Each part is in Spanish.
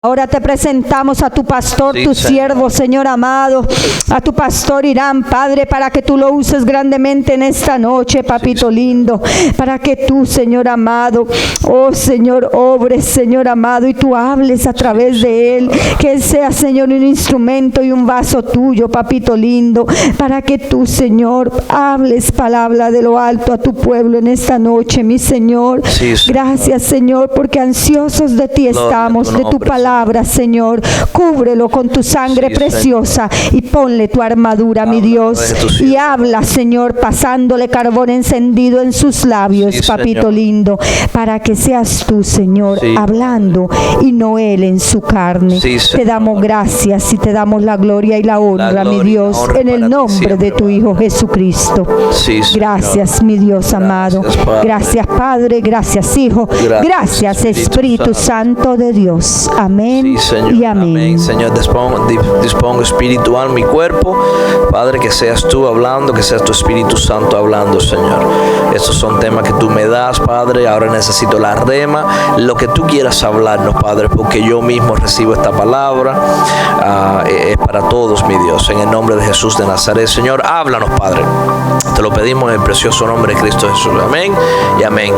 Ahora te presentamos a tu pastor, Sí, tu Señor. siervo, Señor amado, a tu pastor Irán, Padre, para que tú lo uses grandemente en esta noche, papito lindo, para que tú, Señor amado, oh Señor, obres, Señor amado, y tú hables a través de él, que él sea, Señor, un instrumento y un vaso tuyo, papito lindo, para que tú, Señor, hables palabra de lo alto a tu pueblo en esta noche, mi Señor. Sí, Señor. Gracias, Señor, porque ansiosos de ti Gloria a estamos, tu de tu nombre, palabra, Señor. Cúbrelo con tu sangre Sí, preciosa y ponle tu armadura, mi Habla Dios. a través de tu Y siervo. habla, Señor, pasándole carbón encendido en sus labios, Sí, papito Señor. lindo, para que seas tú, Señor, Sí. hablando y no él en su carne. Sí, Te Señor. damos gracias y te damos la gloria y la honra, gloria mi y la Dios, honra en el para ti nombre de siempre, tu Padre. Hijo Jesucristo. Sí, Señor. Gracias, mi Dios amado. Gracias, Padre. Gracias, Padre. Gracias, Hijo. Gracias, Gracias, Espíritu Espíritu Santo de Dios. Amén Sí, Señor. y amén. Señor, dispongo espíritu, alma y cuerpo. Padre, que seas tú hablando, que seas tu Espíritu Santo hablando, Señor. Estos son temas que tú me das, Padre. Ahora necesito la rema, lo que tú quieras hablarnos, Padre, porque yo mismo recibo esta palabra. Es para todos, mi Dios. En el nombre de Jesús de Nazaret, Señor, háblanos, Padre. Te lo pedimos en el precioso nombre de Cristo Jesús. Amén y amén.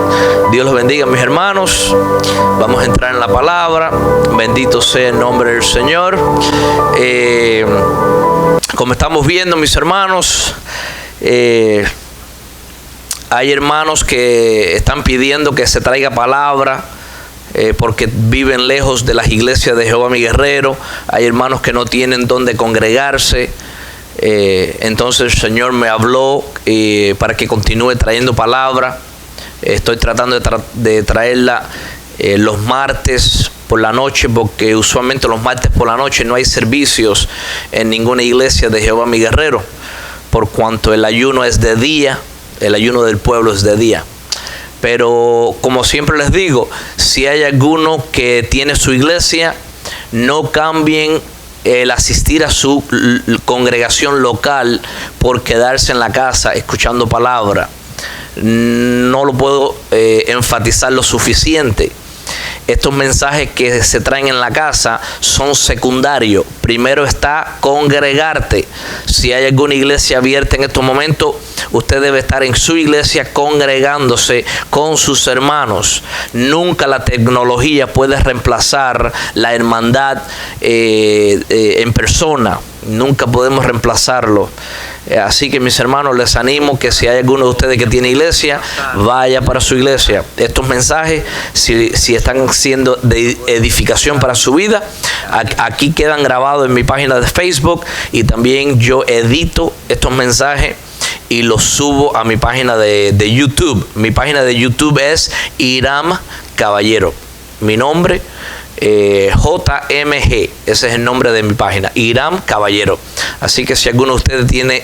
Dios los bendiga, mis hermanos. Vamos a entrar en la palabra. Bendito sea el nombre del Señor. Como estamos viendo, mis hermanos, hay hermanos que están pidiendo que se traiga palabra porque viven lejos de las iglesias de Jehová mi guerrero. Hay hermanos que no tienen dónde congregarse. Entonces el Señor me habló para que continúe trayendo palabra. Estoy tratando de traerla los martes por la noche, porque usualmente los martes por la noche no hay servicios en ninguna iglesia de Jehová mi guerrero, por cuanto el ayuno es de día, el ayuno del pueblo es de día. Pero como siempre les digo, si hay alguno que tiene su iglesia, no cambien el asistir a su congregación local por quedarse en la casa escuchando palabra. No lo puedo enfatizar lo suficiente. Estos mensajes que se traen en la casa son secundarios. Primero está congregarte. Si hay alguna iglesia abierta en estos momentos, usted debe estar en su iglesia congregándose con sus hermanos. Nunca la tecnología puede reemplazar la hermandad en persona. Nunca podemos reemplazarlo. Así que, mis hermanos, les animo que si hay alguno de ustedes que tiene iglesia, vaya para su iglesia. Estos mensajes, si están siendo de edificación para su vida, aquí quedan grabados en mi página de Facebook, y también yo edito estos mensajes y los subo a mi página de YouTube. Mi página de YouTube es Irán Caballero. Mi nombre, JMG, ese es el nombre de mi página, Irán Caballero. Así que si alguno de ustedes tiene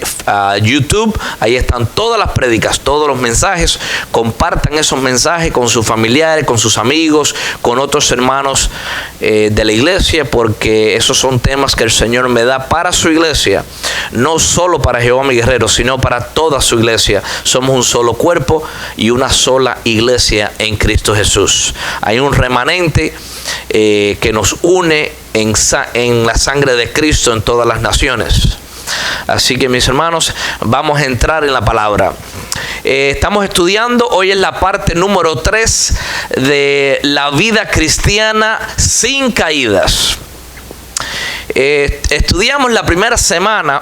YouTube, ahí están todas las prédicas, todos los mensajes. Compartan esos mensajes con sus familiares, con sus amigos, con otros hermanos de la iglesia, porque esos son temas que el Señor me da para su iglesia, no solo para Jehová mi guerrero, sino para toda su iglesia. Somos un solo cuerpo y una sola iglesia en Cristo Jesús. Hay un remanente que nos une en la sangre de Cristo en todas las naciones. Así que, mis hermanos, vamos a entrar en la palabra. Estamos estudiando, hoy es la parte número 3 de la vida cristiana sin caídas. Estudiamos la primera semana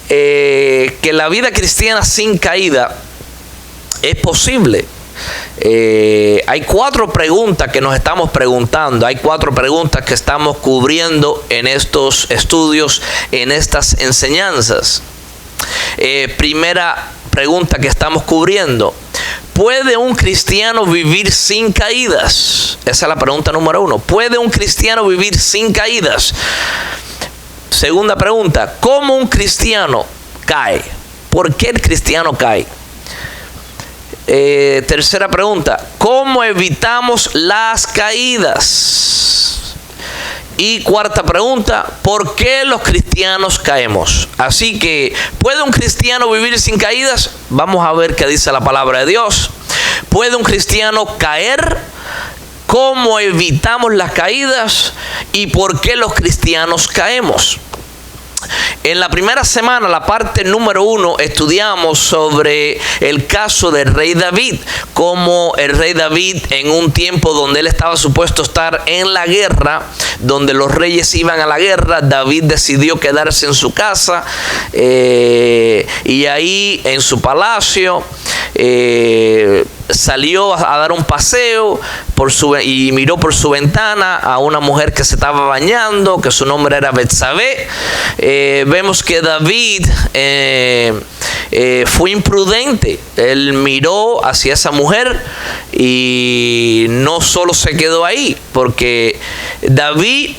que la vida cristiana sin caída es posible. Hay 4 preguntas que nos estamos preguntando, hay 4 preguntas que estamos cubriendo en estos estudios, en estas enseñanzas. Primera pregunta que estamos cubriendo: ¿puede un cristiano vivir sin caídas? Esa es la pregunta número 1. ¿Puede un cristiano vivir sin caídas? Segunda pregunta: ¿cómo un cristiano cae? ¿Por qué el cristiano cae? Tercera pregunta: ¿cómo evitamos las caídas? Y cuarta pregunta: ¿por qué los cristianos caemos? Así que, ¿puede un cristiano vivir sin caídas? Vamos a ver qué dice la palabra de Dios. ¿Puede un cristiano caer? cómo evitamos las caídas y por qué los cristianos caemos. En la primera semana, la parte número 1, estudiamos sobre el caso del rey David, cómo el rey David, en un tiempo donde él estaba supuesto estar en la guerra, donde los reyes iban a la guerra, David decidió quedarse en su casa y ahí en su palacio salió a dar un paseo y miró por su ventana a una mujer que se estaba bañando, que su nombre era Betsabé. Vemos que David fue imprudente. Él miró hacia esa mujer y no solo se quedó ahí, porque David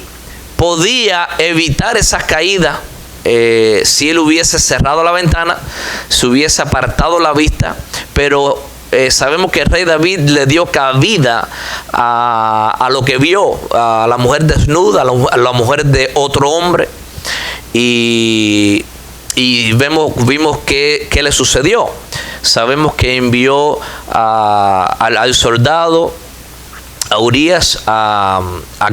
podía evitar esas caídas si él hubiese cerrado la ventana, se hubiese apartado la vista, pero sabemos que el rey David le dio cabida a lo que vio, a la mujer desnuda, a la mujer de otro hombre, y vimos qué le sucedió. Sabemos que envió al soldado, a Urías, a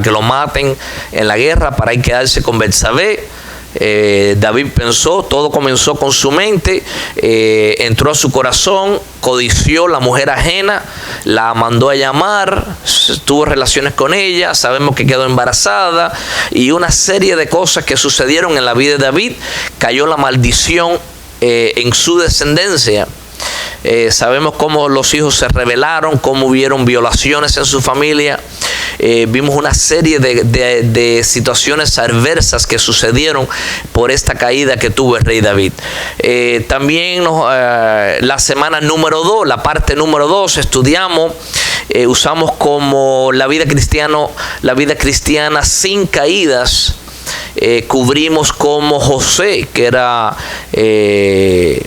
que lo maten en la guerra para ir quedarse con Betsabé. David pensó, todo comenzó con su mente, entró a su corazón, codició la mujer ajena, la mandó a llamar, tuvo relaciones con ella, sabemos que quedó embarazada y una serie de cosas que sucedieron en la vida de David. Cayó la maldición en su descendencia. Sabemos cómo los hijos se rebelaron, cómo hubieron violaciones en su familia. Vimos una serie de situaciones adversas que sucedieron por esta caída que tuvo el rey David. También la semana número 2, la parte número 2, estudiamos, usamos como la vida cristiana sin caídas. Cubrimos como José, que era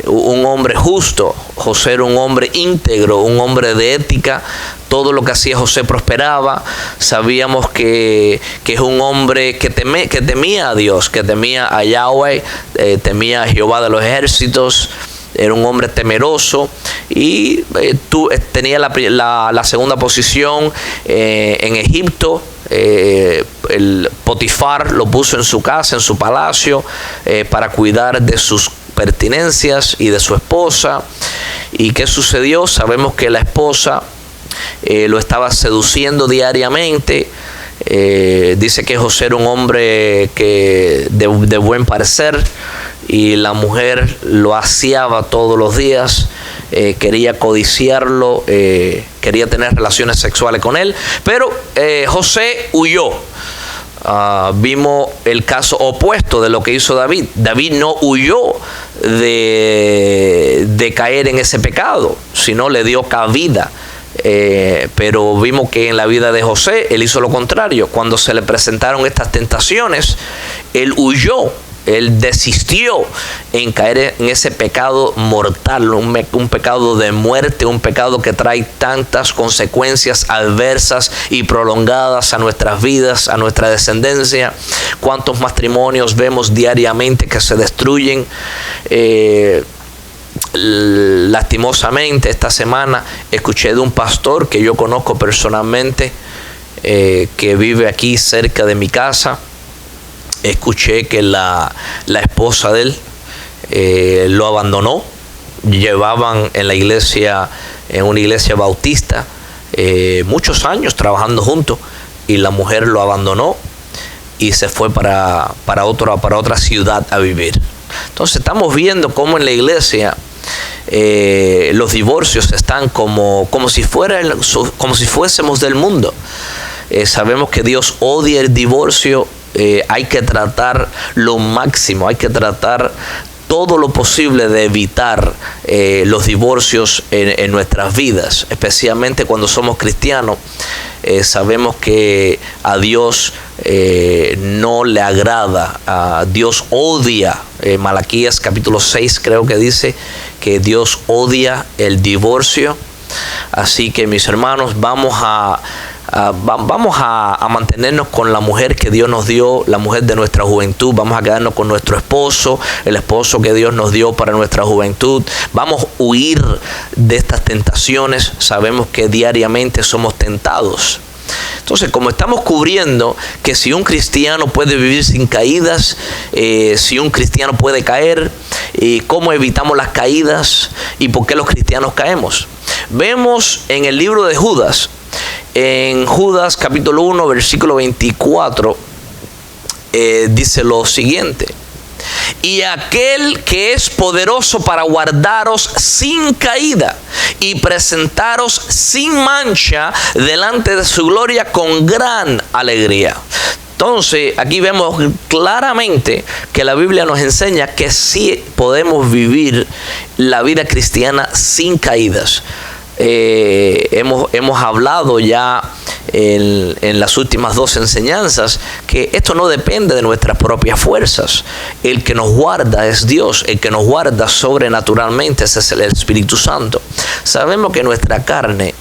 un hombre justo. José era un hombre íntegro, un hombre de ética. Todo lo que hacía José prosperaba. Sabíamos que es un hombre que temía a Dios, que temía a Yahweh, temía a Jehová de los ejércitos. Era un hombre temeroso y tenía la segunda posición en Egipto. El Potifar lo puso en su casa, en su palacio, para cuidar de sus pertenencias y de su esposa. ¿Y qué sucedió? Sabemos que la esposa lo estaba seduciendo diariamente. Dice que José era un hombre de buen parecer y la mujer lo aseaba todos los días. Quería codiciarlo, quería tener relaciones sexuales con él, pero José huyó. Vimos el caso opuesto de lo que hizo David. David no huyó de caer en ese pecado, sino le dio cabida. Pero vimos que en la vida de José él hizo lo contrario. Cuando se le presentaron estas tentaciones, él huyó. Él desistió en caer en ese pecado mortal, un pecado de muerte, un pecado que trae tantas consecuencias adversas y prolongadas a nuestras vidas, a nuestra descendencia. ¿Cuántos matrimonios vemos diariamente que se destruyen? Lastimosamente, esta semana escuché de un pastor que yo conozco personalmente, que vive aquí cerca de mi casa. Escuché que la esposa de él lo abandonó. Llevaban en la iglesia, en una iglesia bautista, muchos años trabajando juntos, y la mujer lo abandonó y se fue para otra ciudad a vivir. Entonces estamos viendo cómo en la iglesia los divorcios están como si fuésemos del mundo. Sabemos que Dios odia el divorcio. Hay que tratar lo máximo, hay que tratar todo lo posible de evitar los divorcios en nuestras vidas, especialmente cuando somos cristianos. Sabemos que a Dios no le agrada, a Dios odia. Malaquías capítulo 6 creo que dice que Dios odia el divorcio. Así que, mis hermanos, vamos a mantenernos con la mujer que Dios nos dio, la mujer de nuestra juventud. Vamos a quedarnos con nuestro esposo, el esposo que Dios nos dio para nuestra juventud. Vamos a huir de estas tentaciones. Sabemos que diariamente somos tentados. Entonces, como estamos cubriendo que si un cristiano puede vivir sin caídas, si un cristiano puede caer, cómo evitamos las caídas y por qué los cristianos caemos. Vemos en el libro de Judas, en Judas capítulo 1, versículo 24, dice lo siguiente: y aquel que es poderoso para guardaros sin caída y presentaros sin mancha delante de su gloria con gran alegría. Entonces, aquí vemos claramente que la Biblia nos enseña que sí podemos vivir la vida cristiana sin caídas. Hemos hablado ya en las últimas 2 enseñanzas que esto no depende de nuestras propias fuerzas. El que nos guarda es Dios, el que nos guarda sobrenaturalmente es el Espíritu Santo. Sabemos que nuestra carne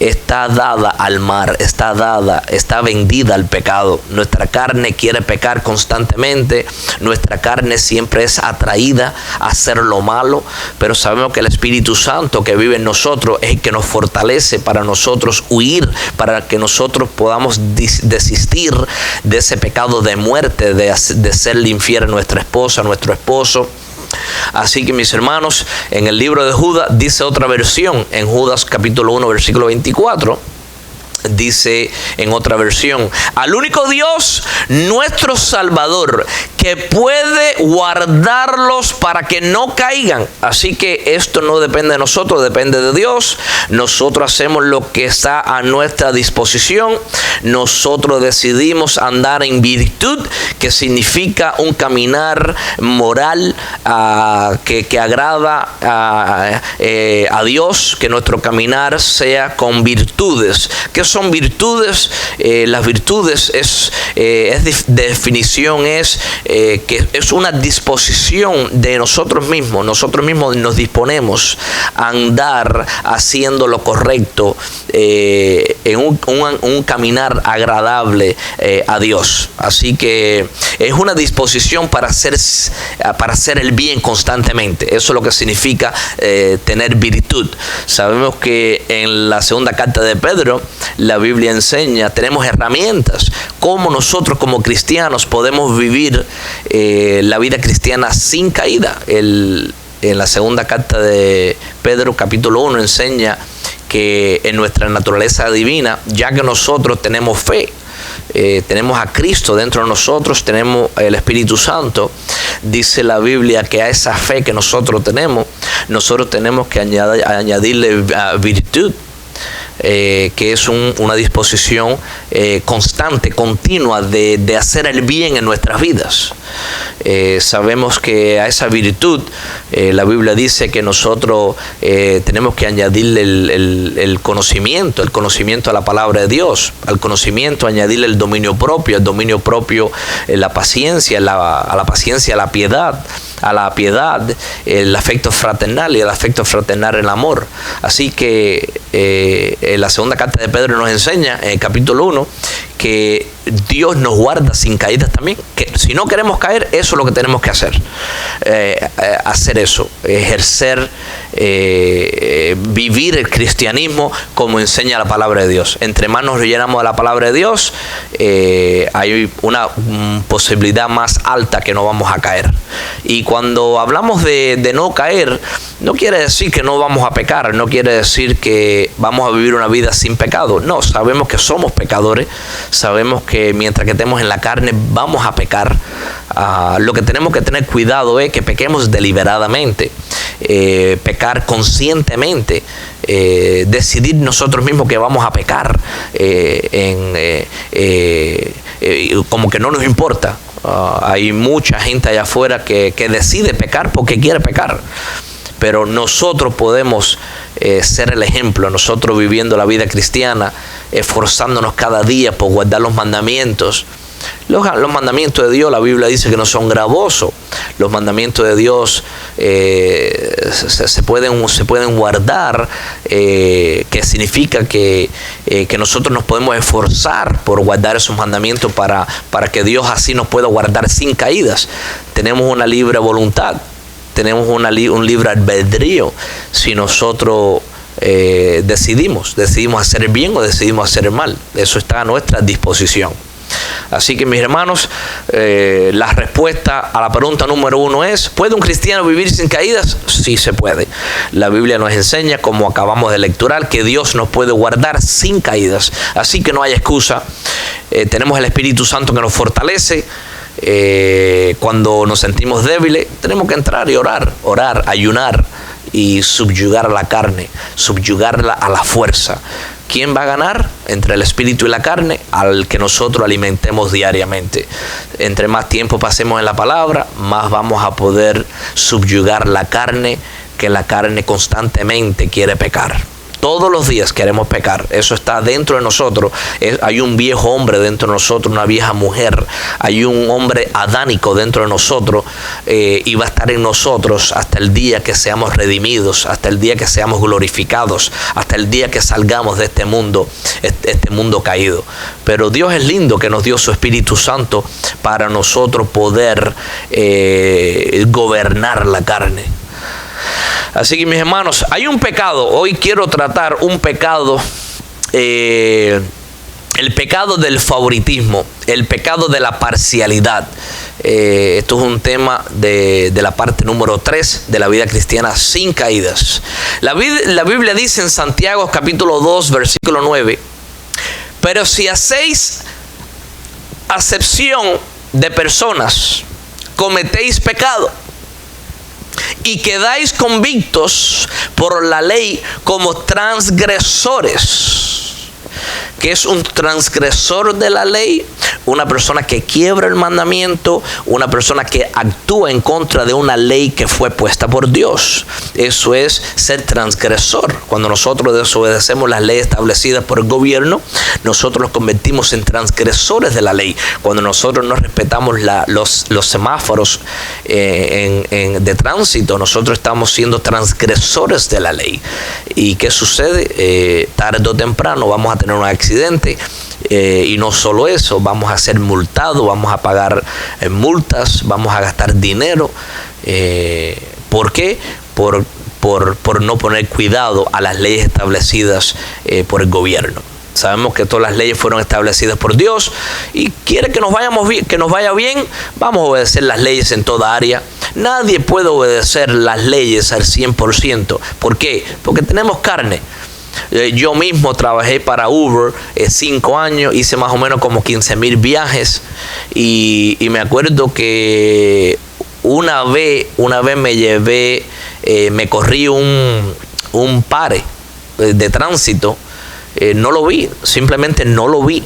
está dada al mar, está vendida al pecado. Nuestra carne quiere pecar constantemente, nuestra carne siempre es atraída a hacer lo malo, pero sabemos que el Espíritu Santo que vive en nosotros es el que nos fortalece para nosotros huir, para que nosotros podamos desistir de ese pecado de muerte, de serle infiel a nuestra esposa, a nuestro esposo. Así que, mis hermanos, en el libro de Judas dice otra versión, en Judas capítulo 1 versículo 24, dice en otra versión: al único Dios, nuestro Salvador, que puede guardarlos para que no caigan. Así que esto no depende de nosotros, depende de Dios. Nosotros hacemos lo que está a nuestra disposición. Nosotros decidimos andar en virtud, que significa un caminar moral que agrada a Dios, que nuestro caminar sea con virtudes. ¿Qué son virtudes? Las virtudes definición es que es una disposición de nosotros mismos. Nosotros mismos nos disponemos a andar haciendo lo correcto, en un caminar agradable a Dios. Así que es una disposición para hacer el bien constantemente. Eso es lo que significa tener virtud. Sabemos que en la segunda carta de Pedro, la Biblia enseña, tenemos herramientas, cómo nosotros como cristianos podemos vivir la vida cristiana sin caída. En la segunda carta de Pedro, capítulo 1, enseña que en nuestra naturaleza divina, ya que nosotros tenemos fe, tenemos a Cristo dentro de nosotros, tenemos el Espíritu Santo, dice la Biblia que a esa fe que nosotros tenemos que añadirle virtud. Que es una disposición constante, continua de hacer el bien en nuestras vidas. Sabemos que a esa virtud la Biblia dice que nosotros tenemos que añadirle el conocimiento a la palabra de Dios, al conocimiento añadirle el dominio propio, la paciencia, a la paciencia la piedad, a la piedad el afecto fraternal, y al afecto fraternal el amor. Así que la segunda carta de Pedro nos enseña en el capítulo 1 que Dios nos guarda sin caídas también. Que si no queremos caer, eso es lo que tenemos que hacer. Hacer eso, ejercer, vivir el cristianismo como enseña la palabra de Dios. Entre más nos llenamos de la palabra de Dios, hay una posibilidad más alta que no vamos a caer. Y cuando hablamos de no caer, no quiere decir que no vamos a pecar, no quiere decir que vamos a vivir una vida sin pecado. No, sabemos que somos pecadores, sabemos que mientras que estemos en la carne vamos a pecar. Lo que tenemos que tener cuidado es que pequemos deliberadamente, pecar conscientemente, decidir nosotros mismos que vamos a pecar, como que no nos importa. Hay mucha gente allá afuera que decide pecar porque quiere pecar. Pero nosotros podemos ser el ejemplo, nosotros viviendo la vida cristiana, esforzándonos cada día por guardar los mandamientos. Los mandamientos de Dios, la Biblia dice que no son gravosos. Los mandamientos de Dios se pueden guardar, que significa que nosotros nos podemos esforzar por guardar esos mandamientos para que Dios así nos pueda guardar sin caídas. Tenemos una libre voluntad. Tenemos un libre albedrío. Si nosotros decidimos hacer el bien o decidimos hacer el mal. Eso está a nuestra disposición. Así que, mis hermanos, la respuesta a la pregunta número 1 es: ¿puede un cristiano vivir sin caídas? Sí se puede. La Biblia nos enseña, como acabamos de lecturar, que Dios nos puede guardar sin caídas. Así que no hay excusa. Tenemos el Espíritu Santo que nos fortalece. Cuando nos sentimos débiles, tenemos que entrar y orar, ayunar y subyugar a la carne, subyugarla a la fuerza. ¿Quién va a ganar? Entre el espíritu y la carne, al que nosotros alimentemos diariamente. Entre más tiempo pasemos en la palabra, más vamos a poder subyugar la carne, que la carne constantemente quiere pecar. Todos los días queremos pecar. Eso está dentro de nosotros. Hay un viejo hombre dentro de nosotros, una vieja mujer. Hay un hombre adánico dentro de nosotros, y va a estar en nosotros hasta el día que seamos redimidos, hasta el día que seamos glorificados, hasta el día que salgamos de este mundo caído. Pero Dios es lindo, que nos dio su Espíritu Santo para nosotros poder gobernar la carne. Así que, mis hermanos, hay un pecado. Hoy quiero tratar un pecado, el pecado del favoritismo, el pecado de la parcialidad. Esto es un tema de la parte número 3 de la vida cristiana sin caídas. La Biblia dice en Santiago capítulo 2, versículo 9: pero si hacéis acepción de personas, cometéis pecado y quedáis convictos por la ley como transgresores. ¿Qué es un transgresor de la ley? Una persona que quiebra el mandamiento, una persona que actúa en contra de una ley que fue puesta por Dios. Eso es ser transgresor. Cuando nosotros desobedecemos las leyes establecidas por el gobierno, nosotros nos convertimos en transgresores de la ley. Cuando nosotros no respetamos los semáforos de tránsito, nosotros estamos siendo transgresores de la ley. ¿Y qué sucede? Tarde o temprano vamos a tener un accidente, y no solo eso, vamos a ser multados, vamos a pagar multas, vamos a gastar dinero. ¿Por qué? Por no poner cuidado a las leyes establecidas por el gobierno. Sabemos que todas las leyes fueron establecidas por Dios y quiere que nos vaya bien, vamos a obedecer las leyes en toda área. Nadie puede obedecer las leyes al 100%. ¿Por qué? Porque tenemos carne. Yo mismo trabajé para Uber 5 años, hice más o menos como 15,000 viajes y me acuerdo que una vez me corrí un pare de tránsito. No lo vi, simplemente no lo vi.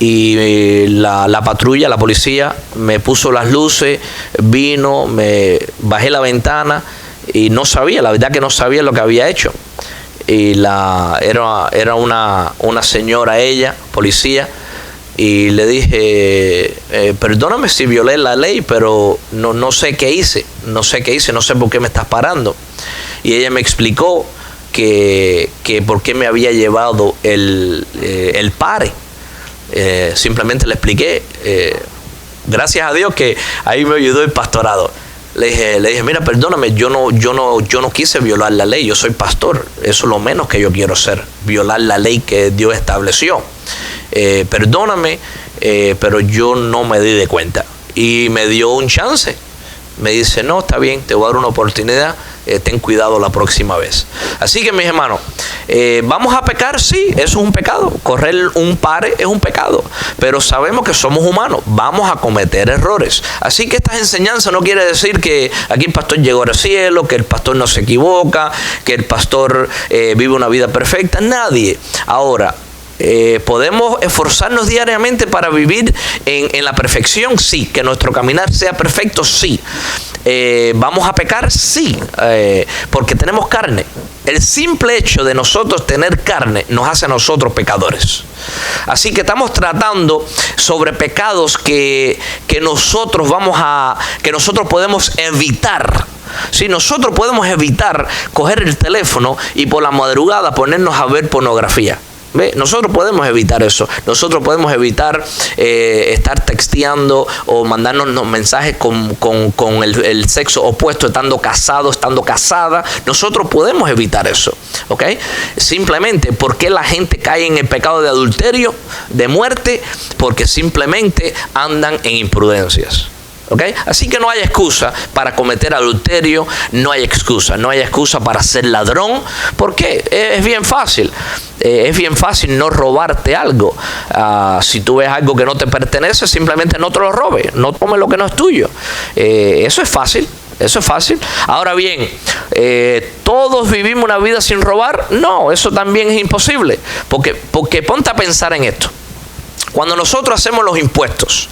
Y la patrulla, la policía, me puso las luces, vino, me bajé la ventana y no sabía, la verdad que no sabía lo que había hecho. Y era una señora, ella, policía, y le dije, perdóname si violé la ley, pero no sé qué hice, no sé por qué me estás parando. Y ella me explicó que por qué me había llevado el pare. Simplemente le expliqué. Gracias a Dios que ahí me ayudó el pastorado. Le dije, mira, perdóname, yo no quise violar la ley, yo soy pastor, eso es lo menos que yo quiero hacer, violar la ley que Dios estableció. Perdóname, pero yo no me di de cuenta. Y me dio un chance. Me dice, no, está bien, te voy a dar una oportunidad, ten cuidado la próxima vez. Así que, mis hermanos, ¿vamos a pecar? Sí, eso es un pecado. Correr un pare es un pecado. Pero sabemos que somos humanos, vamos a cometer errores. Así que estas enseñanzas no quiere decir que aquí el pastor llegó al cielo, que el pastor no se equivoca, que el pastor vive una vida perfecta. Nadie. Ahora, ¿podemos esforzarnos diariamente para vivir en la perfección? Sí. ¿Que nuestro caminar sea perfecto? Sí. ¿Vamos a pecar? Sí. Porque tenemos carne. El simple hecho de nosotros tener carne nos hace a nosotros pecadores. Así que estamos tratando sobre pecados que nosotros podemos evitar. Si nosotros podemos evitar coger el teléfono y por la madrugada ponernos a ver pornografía. ¿Ve? Nosotros podemos evitar eso. Nosotros podemos evitar estar texteando o mandarnos mensajes con el sexo opuesto, estando casado, estando casada. Nosotros podemos evitar eso, ¿ok? Simplemente, ¿por qué la gente cae en el pecado de adulterio, de muerte? Porque simplemente andan en imprudencias. ¿Okay? Así que no hay excusa para cometer adulterio, no hay excusa para ser ladrón. ¿Por qué? Es bien fácil no robarte algo. Si tú ves algo que no te pertenece, simplemente no te lo robes, no tomes lo que no es tuyo. Eso es fácil. Ahora bien, ¿todos vivimos una vida sin robar? No, eso también es imposible, porque ponte a pensar en esto. Cuando nosotros hacemos los impuestos,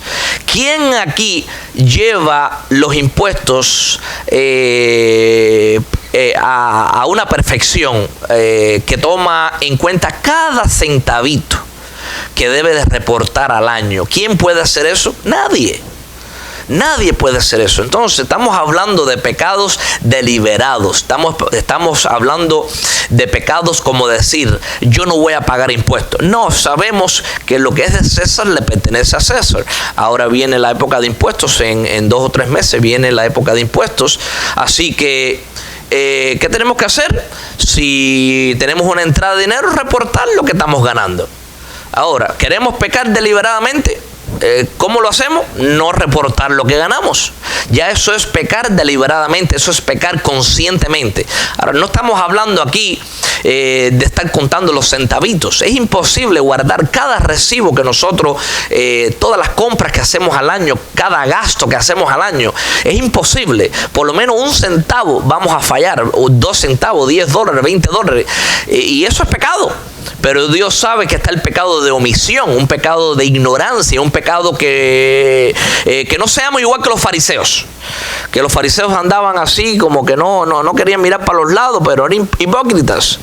¿quién aquí lleva los impuestos a una perfección que toma en cuenta cada centavito que debe de reportar al año? ¿Quién puede hacer eso? Nadie puede hacer eso. Entonces estamos hablando de pecados deliberados. Estamos hablando de pecados como decir, yo no voy a pagar impuestos. No, sabemos que lo que es de César le pertenece a César. Ahora viene la época de impuestos, en 2 o 3 meses viene la época de impuestos. Así que, ¿qué tenemos que hacer? Si tenemos una entrada de dinero, reportar lo que estamos ganando. Ahora, ¿queremos pecar deliberadamente? ¿Cómo lo hacemos? No reportar lo que ganamos. Ya eso es pecar deliberadamente, eso es pecar conscientemente. Ahora, no estamos hablando aquí de estar contando los centavitos. Es imposible guardar cada recibo que nosotros, todas las compras que hacemos al año, cada gasto que hacemos al año. Es imposible. Por lo menos 1 centavo vamos a fallar, o 2 centavos, $10, $20. Y eso es pecado. Pero Dios sabe que está el pecado de omisión, un pecado de ignorancia, un pecado que no seamos igual que los fariseos. Que los fariseos andaban así, como que no querían mirar para los lados, pero eran hipócritas.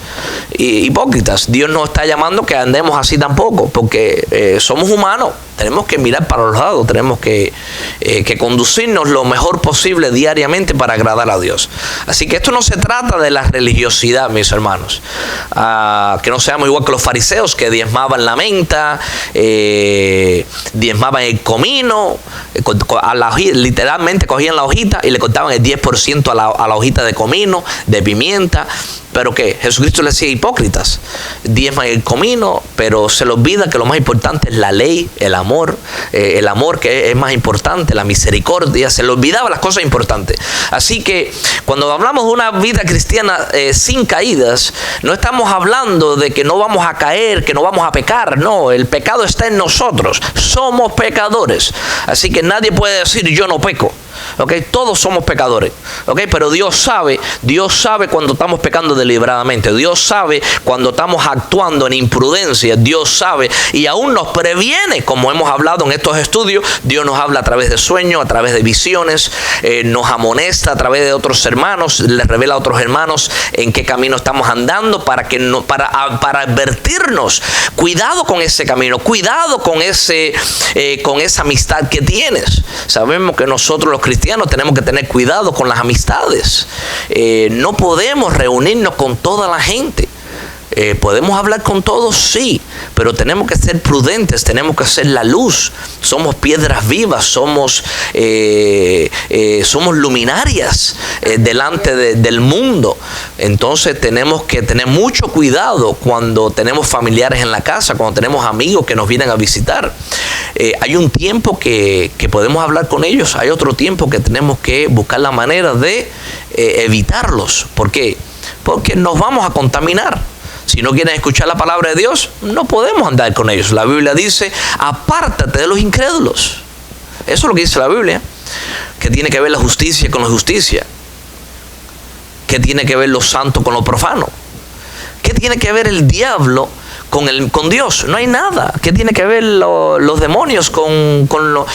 Dios no está llamando que andemos así tampoco, porque somos humanos. Tenemos que mirar para los lados, tenemos que conducirnos lo mejor posible diariamente para agradar a Dios. Así que esto no se trata de la religiosidad, mis hermanos. Que no seamos igual que los fariseos, que diezmaban la menta, diezmaban el comino, literalmente cogían la hojita y le cortaban el 10% a la hojita de comino, de pimienta. ¿Pero qué? Jesucristo le decía hipócritas. Diezman el comino, pero se les olvida que lo más importante es la ley, el amor que es más importante, la misericordia. Se les olvidaba las cosas importantes. Así que cuando hablamos de una vida cristiana sin caídas, no estamos hablando de que no vamos a caer, que no vamos a pecar. No, el pecado está en nosotros. Somos pecadores. Así que nadie puede decir yo no peco. Okay, todos somos pecadores, okay, pero Dios sabe cuando estamos pecando deliberadamente. Dios sabe cuando estamos actuando en imprudencia. Dios sabe y aún nos previene, como hemos hablado en estos estudios. Dios nos habla a través de sueños, a través de visiones, nos amonesta a través de otros hermanos, les revela a otros hermanos en qué camino estamos andando para advertirnos. Cuidado con ese camino, cuidado con esa amistad que tienes. Sabemos que nosotros los cristianos tenemos que tener cuidado con las amistades. No podemos reunirnos con toda la gente. ¿Podemos hablar con todos? Sí, pero tenemos que ser prudentes, tenemos que ser la luz. Somos piedras vivas, somos luminarias delante del mundo. Entonces tenemos que tener mucho cuidado cuando tenemos familiares en la casa, cuando tenemos amigos que nos vienen a visitar. Hay un tiempo que podemos hablar con ellos, hay otro tiempo que tenemos que buscar la manera de evitarlos. ¿Por qué? Porque nos vamos a contaminar. Si no quieren escuchar la palabra de Dios, no podemos andar con ellos. La Biblia dice, apártate de los incrédulos. Eso es lo que dice la Biblia. ¿Qué tiene que ver la justicia con la justicia? ¿Qué tiene que ver lo santo con lo profano? ¿Qué tiene que ver el diablo con Dios? No hay nada. ¿Qué tiene que ver los demonios con lo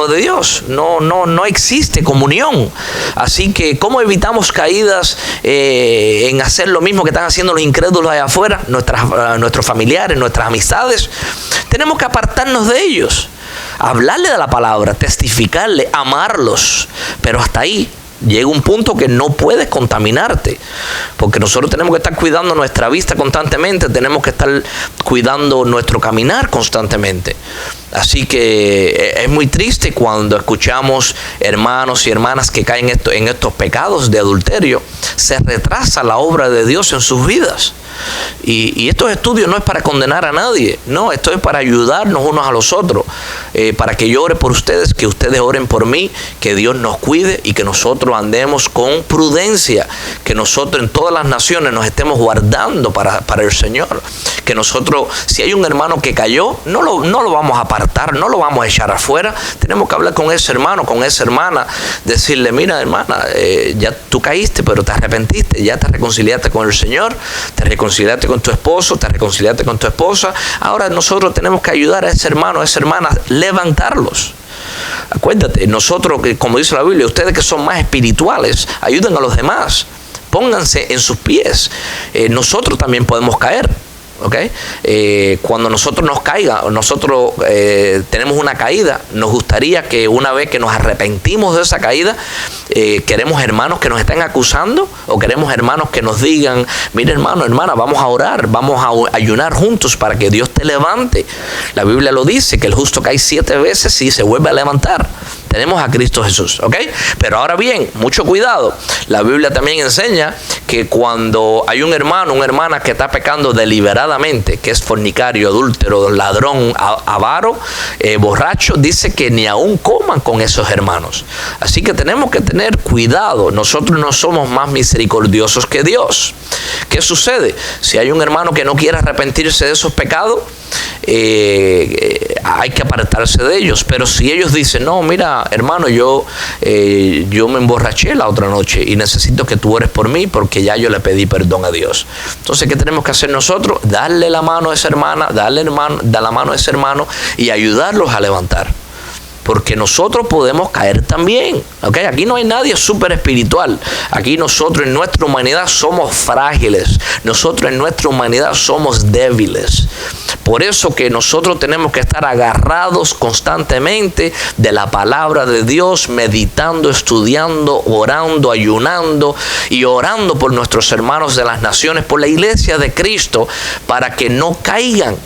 de Dios? No existe comunión. Así que ¿cómo evitamos caídas en hacer lo mismo que están haciendo los incrédulos allá afuera? Nuestros familiares, nuestras amistades. Tenemos que apartarnos de ellos. Hablarle de la palabra, testificarle, amarlos. Pero hasta ahí. Llega un punto que no puedes contaminarte, porque nosotros tenemos que estar cuidando nuestra vista constantemente, tenemos que estar cuidando nuestro caminar constantemente. Así que es muy triste cuando escuchamos hermanos y hermanas que caen en estos pecados de adulterio. Se retrasa la obra de Dios en sus vidas. Y estos estudios no es para condenar a nadie, no, esto es para ayudarnos unos a los otros, para que yo ore por ustedes, que ustedes oren por mí, que Dios nos cuide y que nosotros andemos con prudencia, que nosotros en todas las naciones nos estemos guardando para el Señor, que nosotros, si hay un hermano que cayó, no lo vamos a apartar, no lo vamos a echar afuera, tenemos que hablar con ese hermano, con esa hermana, decirle, mira hermana, ya tú caíste, pero te arrepentiste, ya te reconciliaste con el Señor, te reconciliaste con tu esposo, te reconciliaste con tu esposa. Ahora nosotros tenemos que ayudar a ese hermano, a esa hermana, levantarlos. Acuérdate, nosotros, como dice la Biblia, ustedes que son más espirituales, ayuden a los demás. Pónganse en sus pies. Nosotros también podemos caer. ¿Okay? Cuando nosotros nos caiga, nosotros tenemos una caída, nos gustaría que una vez que nos arrepentimos de esa caída, queremos hermanos que nos estén acusando, o queremos hermanos que nos digan, mira hermano, hermana, vamos a orar, vamos a ayunar juntos para que Dios te levante. La Biblia lo dice, que el justo cae 7 veces y se vuelve a levantar. Tenemos a Cristo Jesús, ¿ok? Pero ahora bien, mucho cuidado. La Biblia también enseña que cuando hay un hermano, una hermana que está pecando deliberadamente, que es fornicario, adúltero, ladrón, avaro, borracho, dice que ni aún coman con esos hermanos. Así que tenemos que tener cuidado. Nosotros no somos más misericordiosos que Dios. ¿Qué sucede? Si hay un hermano que no quiere arrepentirse de esos pecados, hay que apartarse de ellos. Pero si ellos dicen, no, mira hermano, yo me emborraché la otra noche y necesito que tú ores por mí porque ya yo le pedí perdón a Dios. Entonces, ¿qué tenemos que hacer nosotros? Darle la mano a esa hermana, darle la mano a ese hermano y ayudarlos a levantar. Porque nosotros podemos caer también, ¿ok? Aquí no hay nadie súper espiritual. Aquí nosotros en nuestra humanidad somos frágiles. Nosotros en nuestra humanidad somos débiles. Por eso que nosotros tenemos que estar agarrados constantemente de la palabra de Dios, meditando, estudiando, orando, ayunando y orando por nuestros hermanos de las naciones, por la iglesia de Cristo, para que no caigan.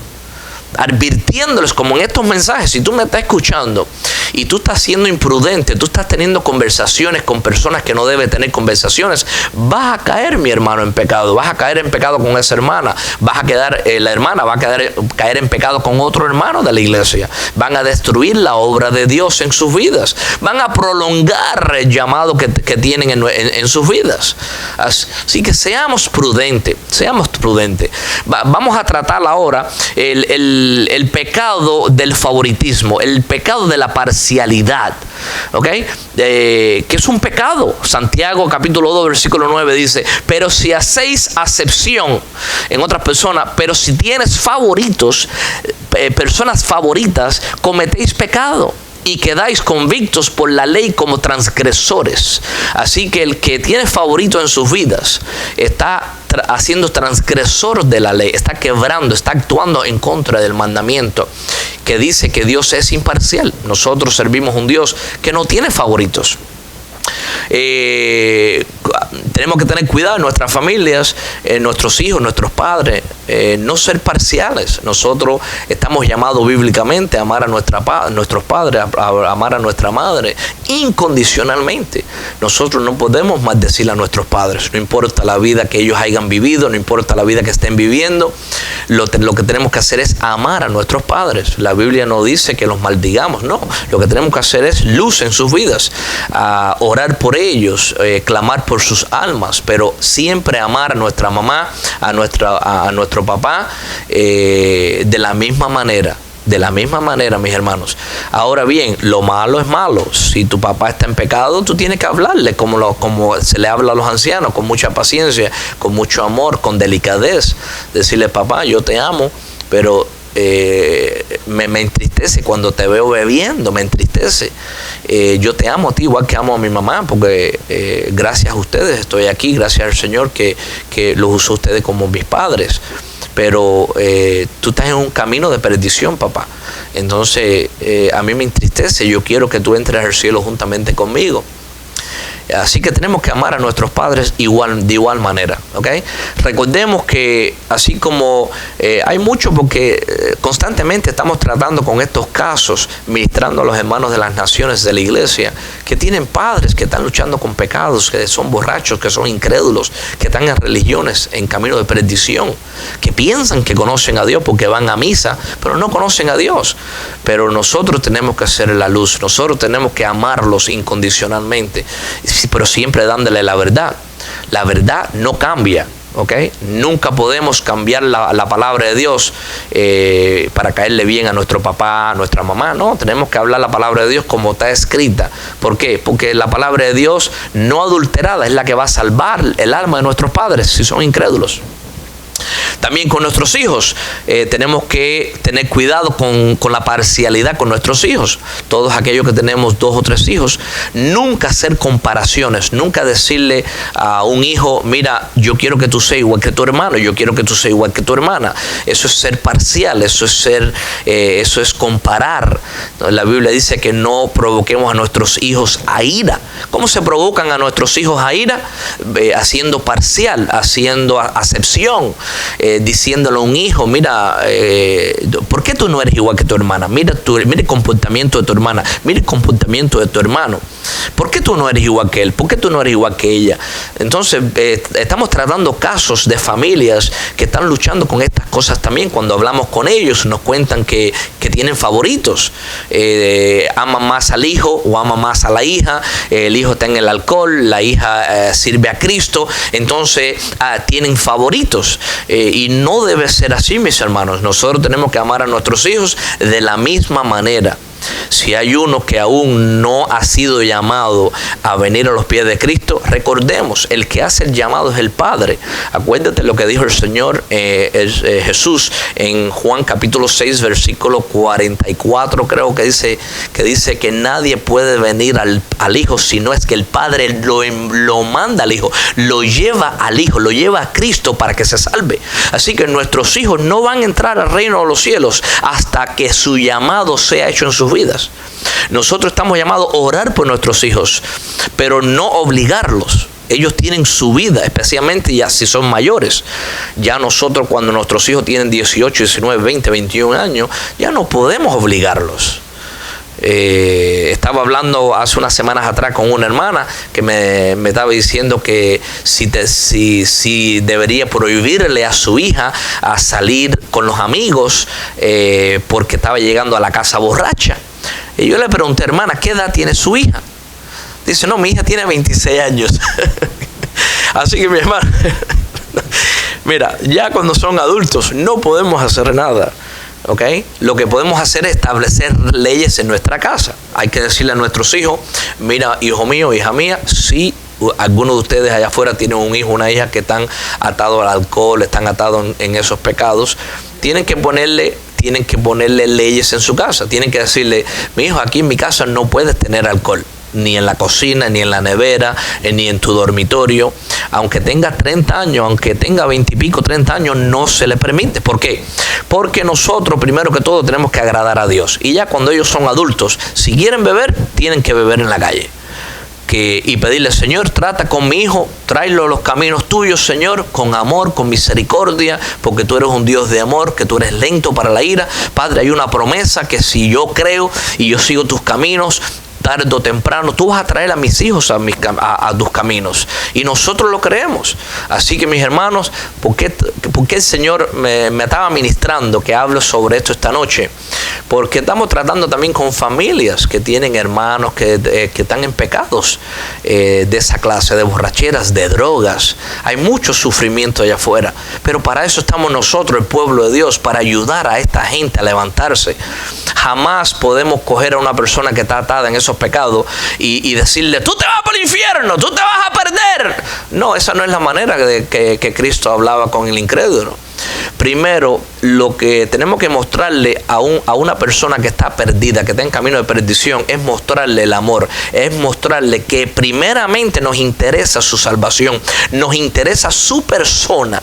Advirtiéndoles, como en estos mensajes, si tú me estás escuchando y tú estás siendo imprudente, tú estás teniendo conversaciones con personas que no debes tener conversaciones, vas a caer, mi hermano, en pecado, vas a caer en pecado con esa hermana, la hermana va a caer en pecado con otro hermano de la iglesia, van a destruir la obra de Dios en sus vidas, van a prolongar el llamado que tienen en sus vidas. Así que seamos prudentes, Vamos a tratar ahora el pecado del favoritismo, el pecado de la parcialidad, ¿ok? Que es un pecado. Santiago capítulo 2 versículo 9 dice, pero si hacéis acepción en otras personas, pero si tienes favoritos, personas favoritas, cometéis pecado y quedáis convictos por la ley como transgresores. Así que el que tiene favorito en sus vidas está haciendo transgresor de la ley, está quebrando, está actuando en contra del mandamiento que dice que Dios es imparcial. Nosotros servimos un Dios que no tiene favoritos. Tenemos que tener cuidado en nuestras familias, en nuestros hijos, nuestros padres, no ser parciales. Nosotros estamos llamados bíblicamente a amar a nuestros padres, a amar a nuestra madre incondicionalmente. Nosotros no podemos maldecir a nuestros padres, no importa la vida que ellos hayan vivido, no importa la vida que estén viviendo. Lo que tenemos que hacer es amar a nuestros padres. La Biblia no dice que los maldigamos, no. Lo que tenemos que hacer es luz en sus vidas, orar por ellos, clamar por sus almas, pero siempre amar a nuestra mamá, a nuestro papá, de la misma manera. De la misma manera, mis hermanos. Ahora bien, lo malo es malo. Si tu papá está en pecado, tú tienes que hablarle como se le habla a los ancianos, con mucha paciencia, con mucho amor, con delicadez. Decirle, papá, yo te amo, pero me entristece cuando te veo bebiendo, me entristece. Yo te amo a ti igual que amo a mi mamá, porque gracias a ustedes estoy aquí, gracias al Señor que los usó ustedes como mis padres. Pero tú estás en un camino de perdición, papá. Entonces, a mí me entristece. Yo quiero que tú entres al cielo juntamente conmigo. Así que tenemos que amar a nuestros padres de igual manera, ¿ok? Recordemos que así como hay mucho, porque constantemente estamos tratando con estos casos, ministrando a los hermanos de las naciones de la iglesia, que tienen padres que están luchando con pecados, que son borrachos, que son incrédulos, que están en religiones en camino de perdición, que piensan que conocen a Dios porque van a misa, pero no conocen a Dios. Pero nosotros tenemos que hacer la luz, nosotros tenemos que amarlos incondicionalmente, pero siempre dándole la verdad. La verdad no cambia, ¿ok? Nunca podemos cambiar la palabra de Dios para caerle bien a nuestro papá, a nuestra mamá. No, tenemos que hablar la palabra de Dios como está escrita. ¿Por qué? Porque la palabra de Dios no adulterada es la que va a salvar el alma de nuestros padres si son incrédulos. También con nuestros hijos tenemos que tener cuidado con la parcialidad con nuestros hijos. Todos aquellos que tenemos 2 o 3 hijos, nunca hacer comparaciones, nunca decirle a un hijo, mira, yo quiero que tú seas igual que tu hermano, yo quiero que tú seas igual que tu hermana. Eso es ser parcial, eso es comparar. La Biblia dice que no provoquemos a nuestros hijos a ira. ¿Cómo se provocan a nuestros hijos a ira? Haciendo parcial, haciendo acepción. Diciéndole a un hijo, mira, ¿por qué tú no eres igual que tu hermana? Mira el comportamiento de tu hermana, mira el comportamiento de tu hermano. ¿Por qué tú no eres igual que él? ¿Por qué tú no eres igual que ella? Entonces, estamos tratando casos de familias que están luchando con estas cosas también. Cuando hablamos con ellos, nos cuentan que tienen favoritos. Aman más al hijo o aman más a la hija. El hijo está en el alcohol, la hija sirve a Cristo. Entonces, tienen favoritos. Y no debe ser así, mis hermanos. Nosotros tenemos que amar a nuestros hijos de la misma manera. Si hay uno que aún no ha sido llamado a venir a los pies de Cristo, recordemos, el que hace el llamado es el Padre. Acuérdate lo que dijo el Señor Jesús en Juan capítulo 6, versículo 44, creo que dice que nadie puede venir al Hijo si no es que el Padre lo manda al Hijo, lo lleva al Hijo, lo lleva a Cristo para que se salve. Así que nuestros hijos no van a entrar al reino de los cielos hasta que su llamado sea hecho en sus vidas. Nosotros estamos llamados a orar por nuestros hijos, pero no obligarlos. Ellos tienen su vida, especialmente ya si son mayores. Ya nosotros, cuando nuestros hijos tienen 18, 19, 20, 21 años, ya no podemos obligarlos. Estaba hablando hace unas semanas atrás con una hermana que me estaba diciendo que si debería prohibirle a su hija a salir con los amigos porque estaba llegando a la casa borracha. Y yo le pregunté, hermana, ¿qué edad tiene su hija? Dice, no, mi hija tiene 26 años. Así que mi hermana, mira, ya cuando son adultos no podemos hacer nada. ¿Ok? Lo que podemos hacer es establecer leyes en nuestra casa. Hay que decirle a nuestros hijos, mira, hijo mío, hija mía, si algunos de ustedes allá afuera tienen un hijo, una hija que están atados al alcohol, están atados en esos pecados, tienen que ponerle leyes en su casa. Tienen que decirle, mi hijo, aquí en mi casa no puedes tener alcohol, ni en la cocina, ni en la nevera, ni en tu dormitorio. Aunque tenga 30 años, aunque tenga 20 y pico, 30 años, no se le permite. ¿Por qué? Porque nosotros, primero que todo, tenemos que agradar a Dios. Y ya cuando ellos son adultos, si quieren beber, tienen que beber en la calle. Y pedirle, Señor, trata con mi hijo, tráelo a los caminos tuyos, Señor, con amor, con misericordia, porque tú eres un Dios de amor, que tú eres lento para la ira. Padre, hay una promesa que si yo creo y yo sigo tus caminos, tarde o temprano, tú vas a traer a mis hijos a tus caminos. Y nosotros lo creemos. Así que, mis hermanos, ¿por qué el Señor me estaba ministrando que hablo sobre esto esta noche? Porque estamos tratando también con familias que tienen hermanos que están en pecados de esa clase, de borracheras, de drogas. Hay mucho sufrimiento allá afuera. Pero para eso estamos nosotros, el pueblo de Dios, para ayudar a esta gente a levantarse. Jamás podemos coger a una persona que está atada en esos pecados y decirle, tú te vas para el infierno, tú te vas a perder. No, esa no es la manera que Cristo hablaba con el incrédulo. Primero, lo que tenemos que mostrarle a una persona que está perdida, que está en camino de perdición, es mostrarle el amor, es mostrarle que primeramente nos interesa su salvación, nos interesa su persona.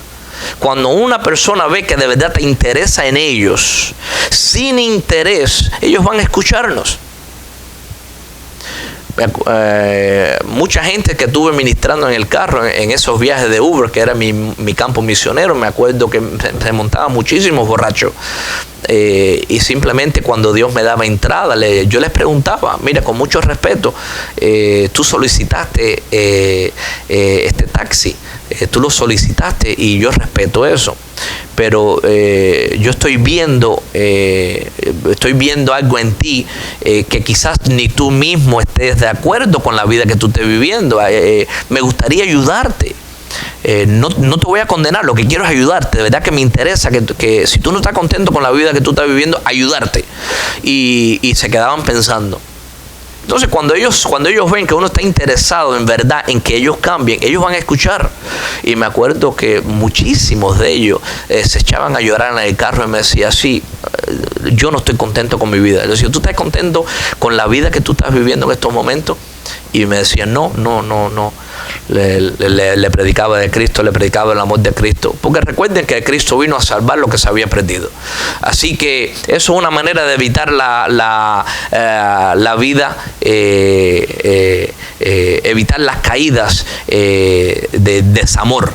Cuando una persona ve que de verdad te interesa en ellos, sin interés, ellos van a escucharnos. mucha gente que estuve ministrando en el carro en esos viajes de Uber, que era mi campo misionero. Me acuerdo que se montaban muchísimos borrachos, y simplemente cuando Dios me daba entrada, yo les preguntaba: mira, con mucho respeto, tú solicitaste este taxi, tú lo solicitaste y yo respeto eso, pero yo estoy viendo algo en ti que quizás ni tú mismo estés de acuerdo con la vida que tú estés viviendo. Me gustaría ayudarte. No te voy a condenar, lo que quiero es ayudarte. De verdad que me interesa que si tú no estás contento con la vida que tú estás viviendo, ayudarte. Y se quedaban pensando. Entonces cuando ellos ven que uno está interesado en verdad en que ellos cambien, ellos van a escuchar. Y me acuerdo que muchísimos de ellos se echaban a llorar en el carro y me decían: sí, yo no estoy contento con mi vida. Yo decía: ¿tú estás contento con la vida que tú estás viviendo en estos momentos? Y me decían: no. Le predicaba de Cristo, le predicaba el amor de Cristo, porque recuerden que Cristo vino a salvar lo que se había perdido. Así que eso es una manera de evitar la vida, evitar las caídas de desamor,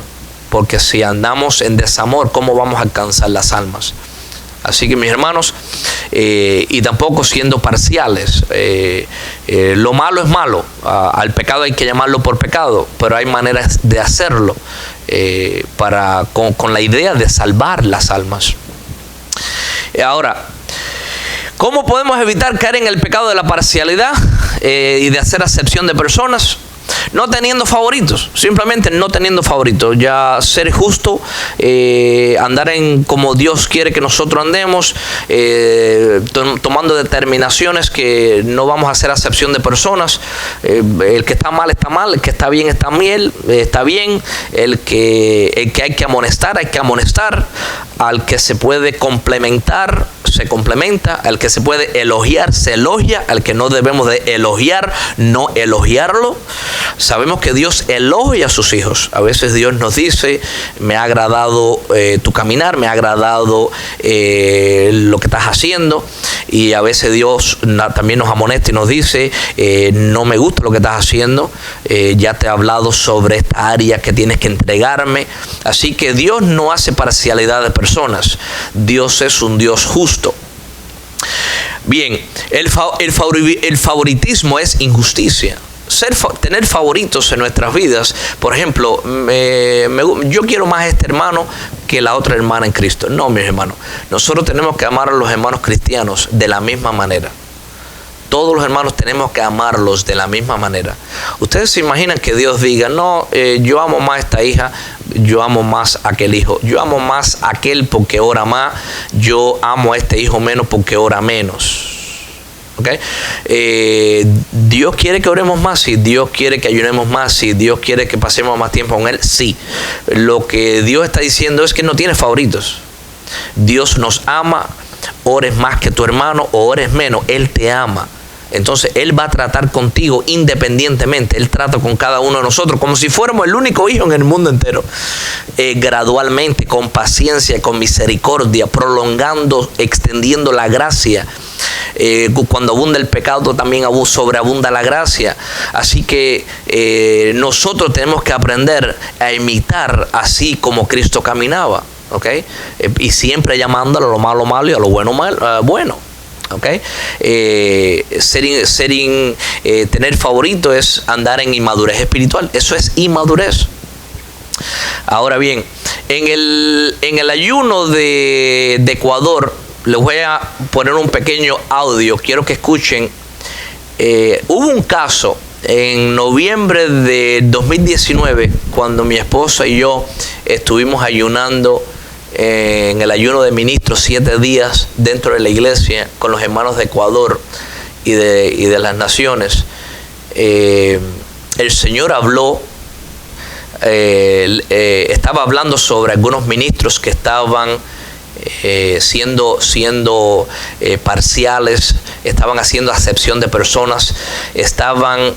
porque si andamos en desamor, ¿cómo vamos a alcanzar las almas? Así que, mis hermanos, y tampoco siendo parciales. Lo malo es malo. Al pecado hay que llamarlo por pecado, pero hay maneras de hacerlo con la idea de salvar las almas. Ahora, ¿cómo podemos evitar caer en el pecado de la parcialidad y de hacer acepción de personas? No teniendo favoritos, simplemente no teniendo favoritos. Ya ser justo, andar en como Dios quiere que nosotros andemos, tomando determinaciones que no vamos a hacer acepción de personas. El que está mal, el que está bien, está bien. El que hay que amonestar, al que se puede complementar, se complementa, al que se puede elogiar, se elogia, al que no debemos de elogiar, no elogiarlo. Sabemos que Dios elogia a sus hijos. A veces Dios nos dice: me ha agradado tu caminar, me ha agradado lo que estás haciendo. Y a veces Dios también nos amonesta y nos dice: no me gusta lo que estás haciendo, ya te he hablado sobre esta área que tienes que entregarme. Así que Dios no hace parcialidad de personas. Dios es un Dios justo. Bien, el favoritismo es injusticia. Tener favoritos en nuestras vidas. Por ejemplo, yo quiero más a este hermano que la otra hermana en Cristo. No, mis hermanos, nosotros tenemos que amar a los hermanos cristianos de la misma manera. Todos los hermanos tenemos que amarlos de la misma manera. Ustedes se imaginan que Dios diga: no, yo amo más a esta hija, yo amo más a aquel hijo, yo amo más a aquel porque ora más, yo amo a este hijo menos porque ora menos. ¿Okay? Dios quiere que oremos más, sí. Dios quiere que ayunemos más, sí. Dios quiere que pasemos más tiempo con Él, sí. Lo que Dios está diciendo es que no tiene favoritos. Dios nos ama, ores más que tu hermano o ores menos, Él te ama. Entonces Él va a tratar contigo independientemente. Él trata con cada uno de nosotros como si fuéramos el único hijo en el mundo entero. Gradualmente, con paciencia, con misericordia, prolongando, extendiendo la gracia. Cuando abunda el pecado, también sobreabunda la gracia. Así que nosotros tenemos que aprender a imitar así como Cristo caminaba. ¿Okay? Y siempre llamándolo a lo malo malo y a lo bueno bueno. ¿Okay? Tener favorito es andar en inmadurez espiritual. Eso es inmadurez. Ahora bien, en el ayuno de Ecuador, les voy a poner un pequeño audio. Quiero que escuchen. Hubo un caso en noviembre de 2019, cuando mi esposa y yo estuvimos ayunando en el ayuno de ministros 7 días dentro de la iglesia con los hermanos de Ecuador y de las naciones. El Señor habló, estaba hablando sobre algunos ministros que estaban siendo parciales, estaban haciendo acepción de personas, estaban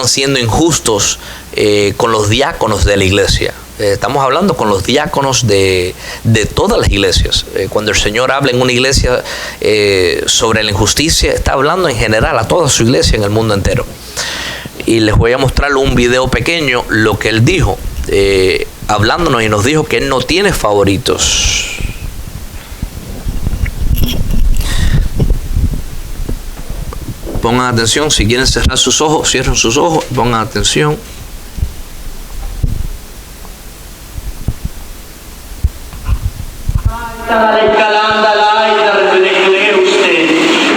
siendo injustos con los diáconos de la iglesia. Estamos hablando con los diáconos de todas las iglesias. Cuando el Señor habla en una iglesia sobre la injusticia, está hablando en general a toda su iglesia en el mundo entero. Y les voy a mostrar un video pequeño, lo que Él dijo, hablándonos, y nos dijo que Él no tiene favoritos. Pongan atención, si quieren cerrar sus ojos, cierren sus ojos, pongan atención.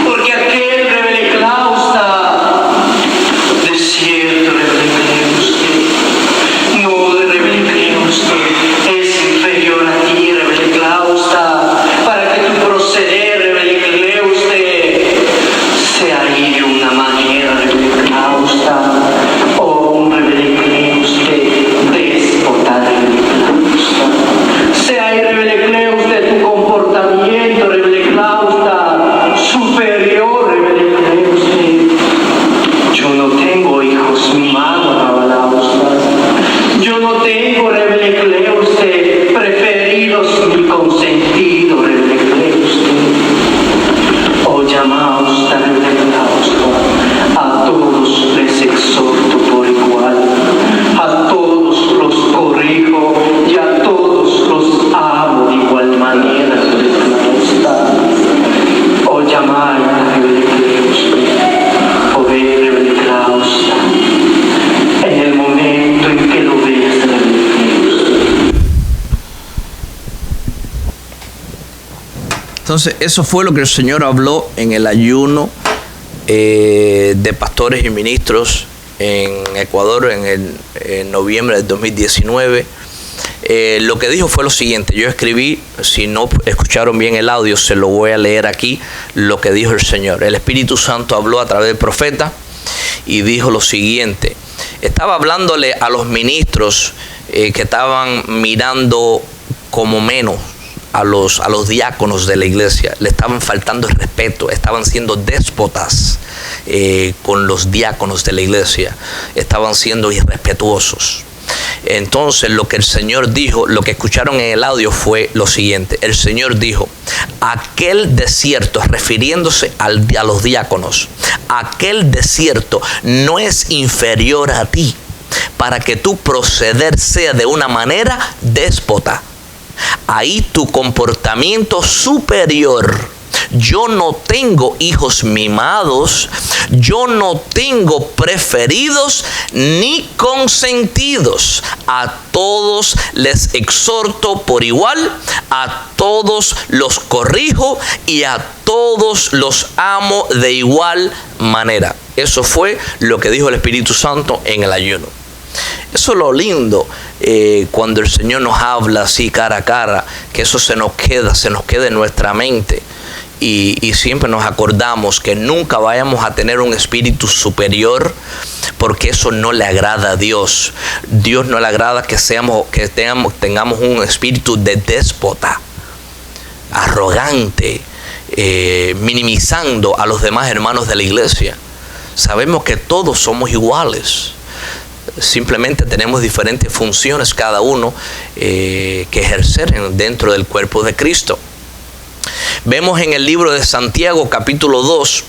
Porque aquel revele clausta, de cierto revele usted, no revele usted, es inferior a ti, revele clausta, para que tu proceder revele usted, sea ir de una manera revele clausta, o un revele usted, déspota revele clausta, sea ir revele usted tu comportamiento revele clausta, superior revele usted. Yo no tengo hijos mimados, rabalaustas. Yo no tengo revele usted preferidos ni consentidos, revele usted. Oh, llamaos revele a todos les exhorto por igual, a todos los corrijo y a todos los amo de igual manera, revele oh, llamar revele usted, poder revele en el momento en que lo veas revele usted. Entonces, eso fue lo que el Señor habló en el ayuno de pastores y ministros en Ecuador en noviembre del 2019. Lo que dijo fue lo siguiente. Yo escribí, si no escucharon bien el audio, se lo voy a leer aquí, lo que dijo el Señor. El Espíritu Santo habló a través del profeta y dijo lo siguiente. Estaba hablándole a los ministros que estaban mirando como menos a los diáconos de la iglesia. Le estaban faltando el respeto, estaban siendo déspotas con los diáconos de la iglesia, estaban siendo irrespetuosos. Entonces lo que el Señor dijo, lo que escucharon en el audio fue lo siguiente. El Señor dijo: aquel desierto, refiriéndose a los diáconos, aquel desierto no es inferior a ti para que tu proceder sea de una manera déspota. Ahí tu comportamiento superior. Yo no tengo hijos mimados, yo no tengo preferidos ni consentidos. A todos les exhorto por igual, a todos los corrijo y a todos los amo de igual manera. Eso fue lo que dijo el Espíritu Santo en el ayuno. Eso es lo lindo cuando el Señor nos habla así cara a cara, que eso se nos queda en nuestra mente. Y siempre nos acordamos que nunca vayamos a tener un espíritu superior, porque eso no le agrada a Dios. Dios no le agrada que tengamos un espíritu de déspota, arrogante, minimizando a los demás hermanos de la iglesia. Sabemos que todos somos iguales. Simplemente tenemos diferentes funciones cada uno que ejercer dentro del cuerpo de Cristo. Vemos en el libro de Santiago capítulo 2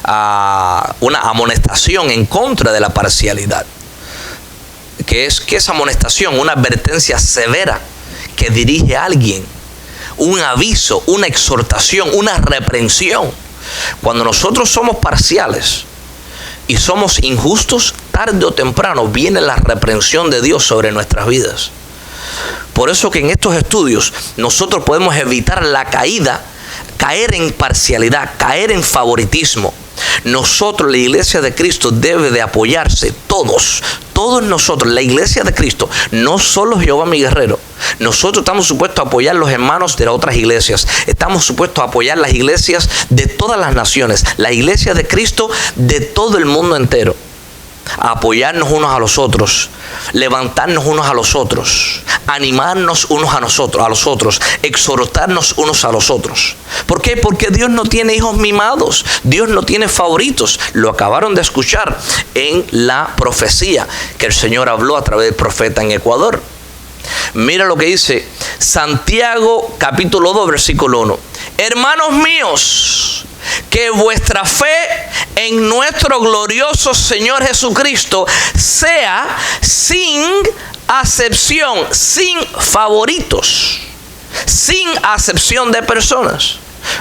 una amonestación en contra de la parcialidad. ¿Qué es amonestación? Una advertencia severa que dirige a alguien, un aviso, una exhortación, una reprensión. Cuando nosotros somos parciales y somos injustos, tarde o temprano viene la reprensión de Dios sobre nuestras vidas. Por eso que en estos estudios nosotros podemos evitar la caer en parcialidad, caer en favoritismo. Nosotros, la iglesia de Cristo, debe de apoyarse todos nosotros, la iglesia de Cristo, no solo Jehová mi guerrero. Nosotros estamos supuestos a apoyar los hermanos de las otras iglesias. Estamos supuestos a apoyar las iglesias de todas las naciones, la iglesia de Cristo de todo el mundo entero. a apoyarnos unos a los otros, levantarnos unos a los otros, animarnos unos a los otros, exhortarnos unos a los otros. ¿Por qué? Porque Dios no tiene hijos mimados, Dios no tiene favoritos. Lo acabaron de escuchar en la profecía que el Señor habló a través del profeta en Ecuador. Mira lo que dice Santiago capítulo 2 versículo 1. Hermanos míos, que vuestra fe en nuestro glorioso Señor Jesucristo sea sin acepción, sin favoritos, sin acepción de personas.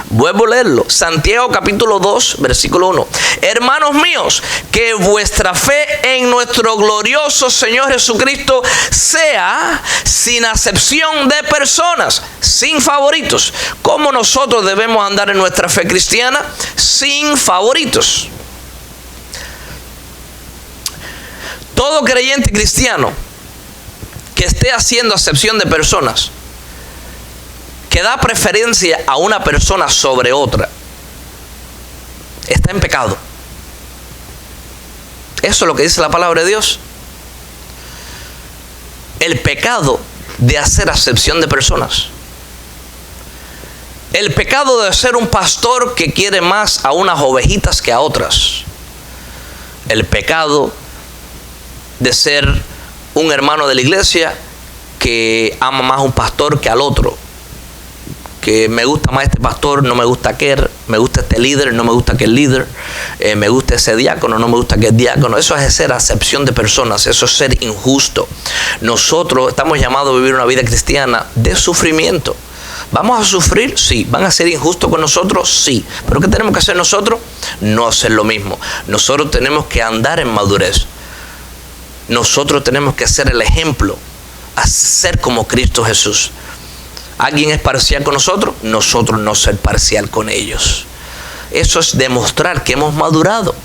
Vuelvo a leerlo. Santiago capítulo 2 versículo 1. Hermanos míos, que vuestra fe en nuestro glorioso Señor Jesucristo sea sin acepción de personas, sin favoritos. ¿Cómo nosotros debemos andar en nuestra fe cristiana? Sin favoritos. Todo creyente cristiano que esté haciendo acepción de personas, que da preferencia a una persona sobre otra, está en pecado. Eso es lo que dice la palabra de Dios. El pecado de hacer acepción de personas. El pecado de ser un pastor que quiere más a unas ovejitas que a otras. El pecado de ser un hermano de la iglesia que ama más a un pastor que al otro. Que me gusta más este pastor, no me gusta aquel, me gusta este líder, no me gusta aquel líder, me gusta ese diácono, no me gusta aquel diácono. Eso es ser acepción de personas, eso es ser injusto. Nosotros estamos llamados a vivir una vida cristiana de sufrimiento. ¿Vamos a sufrir? Sí. ¿Van a ser injustos con nosotros? Sí. ¿Pero qué tenemos que hacer nosotros? No hacer lo mismo. Nosotros tenemos que andar en madurez. Nosotros tenemos que ser el ejemplo, a ser como Cristo Jesús. ¿Alguien es parcial con nosotros? Nosotros no ser parcial con ellos. Eso es demostrar que hemos madurado.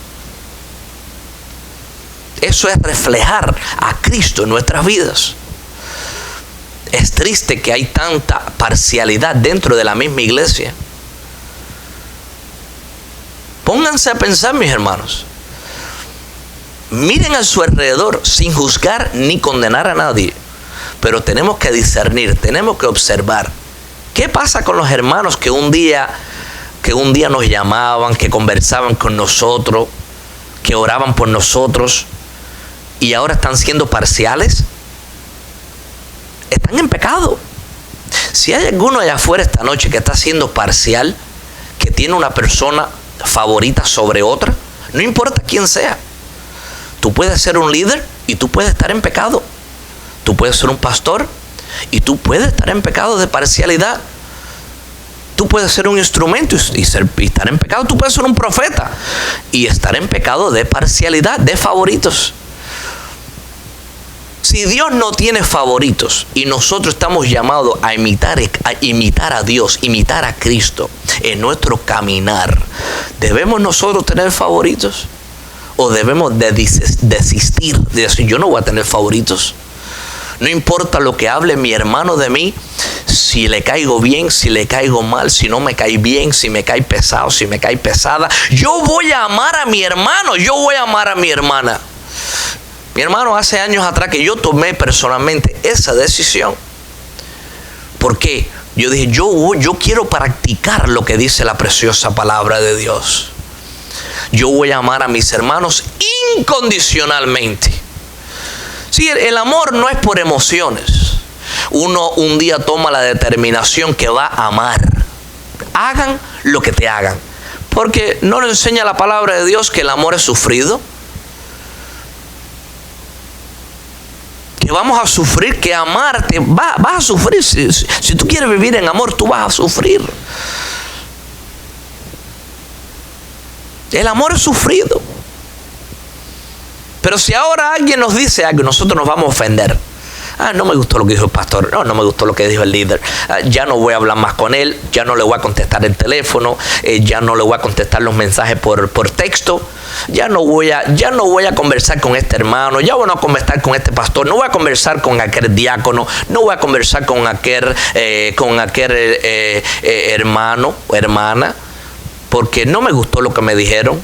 Eso es reflejar a Cristo en nuestras vidas. Es triste que hay tanta parcialidad dentro de la misma iglesia. Pónganse a pensar, mis hermanos. Miren a su alrededor sin juzgar ni condenar a nadie. Pero tenemos que discernir, tenemos que observar. ¿Qué pasa con los hermanos que un día nos llamaban, que conversaban con nosotros, que oraban por nosotros y ahora están siendo parciales? Están en pecado. Si hay alguno allá afuera esta noche que está siendo parcial, que tiene una persona favorita sobre otra, no importa quién sea. Tú puedes ser un líder y tú puedes estar en pecado. Tú puedes ser un pastor y tú puedes estar en pecado de parcialidad. Tú puedes ser un instrumento y estar en pecado. Tú puedes ser un profeta y estar en pecado de parcialidad, de favoritos. Si Dios no tiene favoritos y nosotros estamos llamados a imitar a Dios, imitar a Cristo en nuestro caminar, ¿debemos nosotros tener favoritos? ¿O debemos de desistir de decir, yo no voy a tener favoritos? No importa lo que hable mi hermano de mí, si le caigo bien, si le caigo mal, si no me cae bien, si me cae pesado, si me cae pesada. Yo voy a amar a mi hermano, yo voy a amar a mi hermana. Mi hermano, hace años atrás que yo tomé personalmente esa decisión. ¿Por qué? Yo dije, yo quiero practicar lo que dice la preciosa palabra de Dios. Yo voy a amar a mis hermanos incondicionalmente. Sí, el amor no es por emociones. Uno un día toma la determinación que va a amar. Hagan lo que te hagan. Porque no nos enseña la palabra de Dios que el amor es sufrido. Que vamos a sufrir, que amarte, vas a sufrir. Si tú quieres vivir en amor, tú vas a sufrir. El amor es sufrido. Pero si ahora alguien nos dice algo, nosotros nos vamos a ofender. No me gustó lo que dijo el pastor, no me gustó lo que dijo el líder, ya no voy a hablar más con él, ya no le voy a contestar el teléfono, ya no le voy a contestar los mensajes por texto, ya no voy a conversar con este hermano, ya voy a conversar con este pastor, no voy a conversar con aquel diácono, no voy a conversar con aquel hermano o hermana, porque no me gustó lo que me dijeron.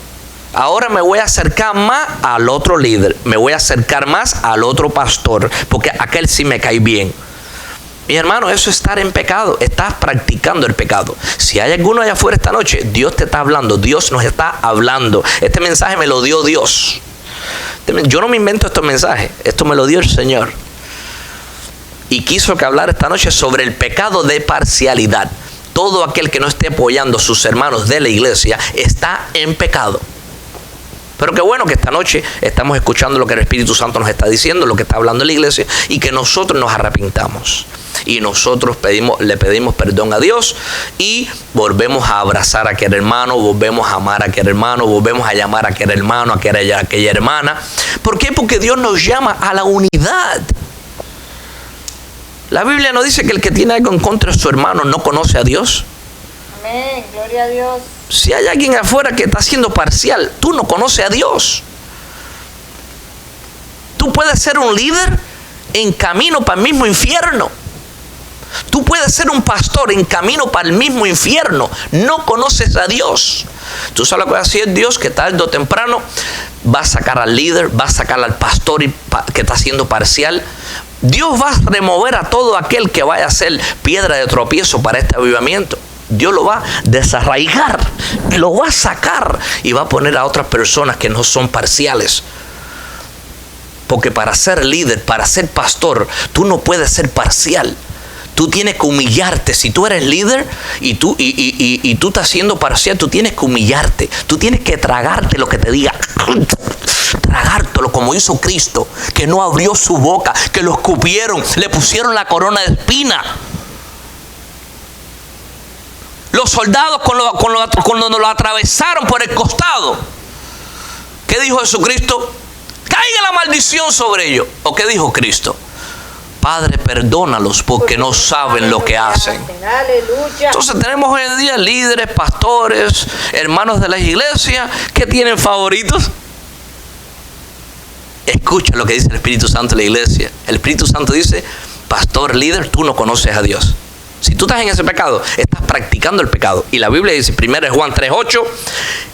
ahora me voy a acercar más al otro líder, me voy a acercar más al otro pastor, porque aquel sí me cae bien. Mi hermano, eso es estar en pecado, estás practicando el pecado. Si hay alguno allá afuera esta noche, Dios te está hablando, Dios nos está hablando. Este mensaje me lo dio Dios. Yo no me invento estos mensajes, esto me lo dio el Señor. Y quiso que hablar esta noche sobre el pecado de parcialidad. Todo aquel que no esté apoyando a sus hermanos de la iglesia está en pecado. Pero qué bueno que esta noche estamos escuchando lo que el Espíritu Santo nos está diciendo, lo que está hablando la iglesia, y que nosotros nos arrepintamos. Y nosotros le pedimos perdón a Dios y volvemos a abrazar a aquel hermano, volvemos a amar a aquel hermano, volvemos a llamar a aquel hermano, a aquella hermana. ¿Por qué? Porque Dios nos llama a la unidad. La Biblia nos dice que el que tiene algo en contra de su hermano no conoce a Dios. Amén, gloria a Dios. Si hay alguien afuera que está siendo parcial, tú no conoces a Dios. Tú puedes ser un líder en camino para el mismo infierno. Tú puedes ser un pastor en camino para el mismo infierno. No conoces a Dios. Tú sabes lo que va a hacer Dios, que tarde o temprano va a sacar al líder, va a sacar al pastor que está siendo parcial. Dios va a remover a todo aquel que vaya a ser piedra de tropiezo para este avivamiento. Dios lo va a desarraigar, lo va a sacar y va a poner a otras personas que no son parciales. Porque para ser líder, para ser pastor, tú no puedes ser parcial. Tú tienes que humillarte. Si tú eres líder y tú estás siendo parcial, tú tienes que humillarte. Tú tienes que tragarte lo que te diga. Tragártelo como hizo Cristo, que no abrió su boca, que lo escupieron, le pusieron la corona de espina. Los soldados cuando lo atravesaron por el costado, ¿qué dijo Jesucristo? Caiga la maldición sobre ellos. ¿O qué dijo Cristo? Padre, perdónalos porque no saben lo que hacen. Entonces tenemos hoy en día líderes, pastores, hermanos de las iglesias que tienen favoritos. Escucha lo que dice el Espíritu Santo de la iglesia. El Espíritu Santo dice, pastor, líder, tú no conoces a Dios. Si tú estás en ese pecado, estás practicando el pecado. Y la Biblia dice, 1 Juan 3:8,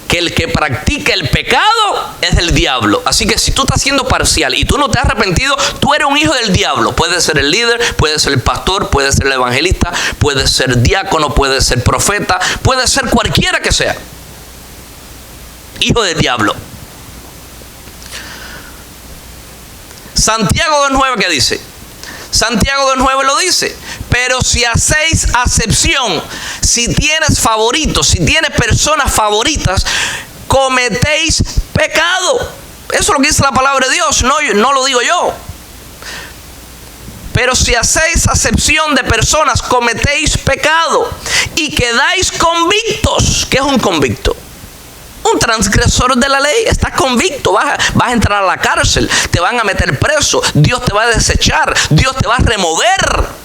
que el que practica el pecado es del diablo. Así que si tú estás siendo parcial y tú no te has arrepentido, tú eres un hijo del diablo. Puedes ser el líder, puedes ser el pastor, puedes ser el evangelista, puedes ser diácono, puedes ser profeta, puedes ser cualquiera que sea. Hijo del diablo. Santiago 2:9, ¿qué dice? Santiago 2:9 lo dice. Pero si hacéis acepción, si tienes favoritos, si tienes personas favoritas, cometéis pecado. Eso es lo que dice la palabra de Dios, no lo digo yo. Pero si hacéis acepción de personas, cometéis pecado y quedáis convictos. ¿Qué es un convicto? Un transgresor de la ley. Estás convicto, vas a entrar a la cárcel, te van a meter preso, Dios te va a desechar, Dios te va a remover.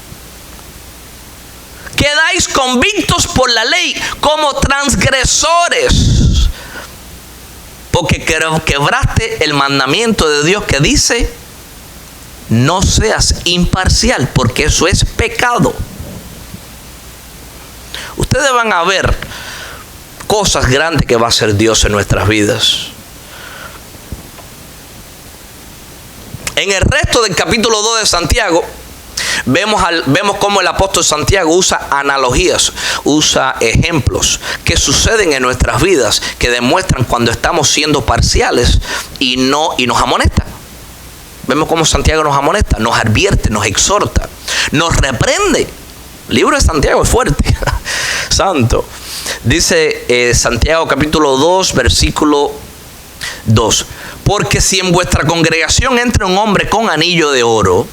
Quedáis convictos por la ley como transgresores, porque quebraste el mandamiento de Dios que dice, no seas imparcial, porque eso es pecado. Ustedes van a ver cosas grandes que va a hacer Dios en nuestras vidas. En el resto del capítulo 2 de Santiago, vemos cómo el apóstol Santiago usa analogías, usa ejemplos que suceden en nuestras vidas, que demuestran cuando estamos siendo parciales y nos amonesta. Vemos cómo Santiago nos amonesta, nos advierte, nos exhorta, nos reprende. El libro de Santiago es fuerte, santo. Dice Santiago capítulo 2, versículo 2. Porque si en vuestra congregación entra un hombre con anillo de oro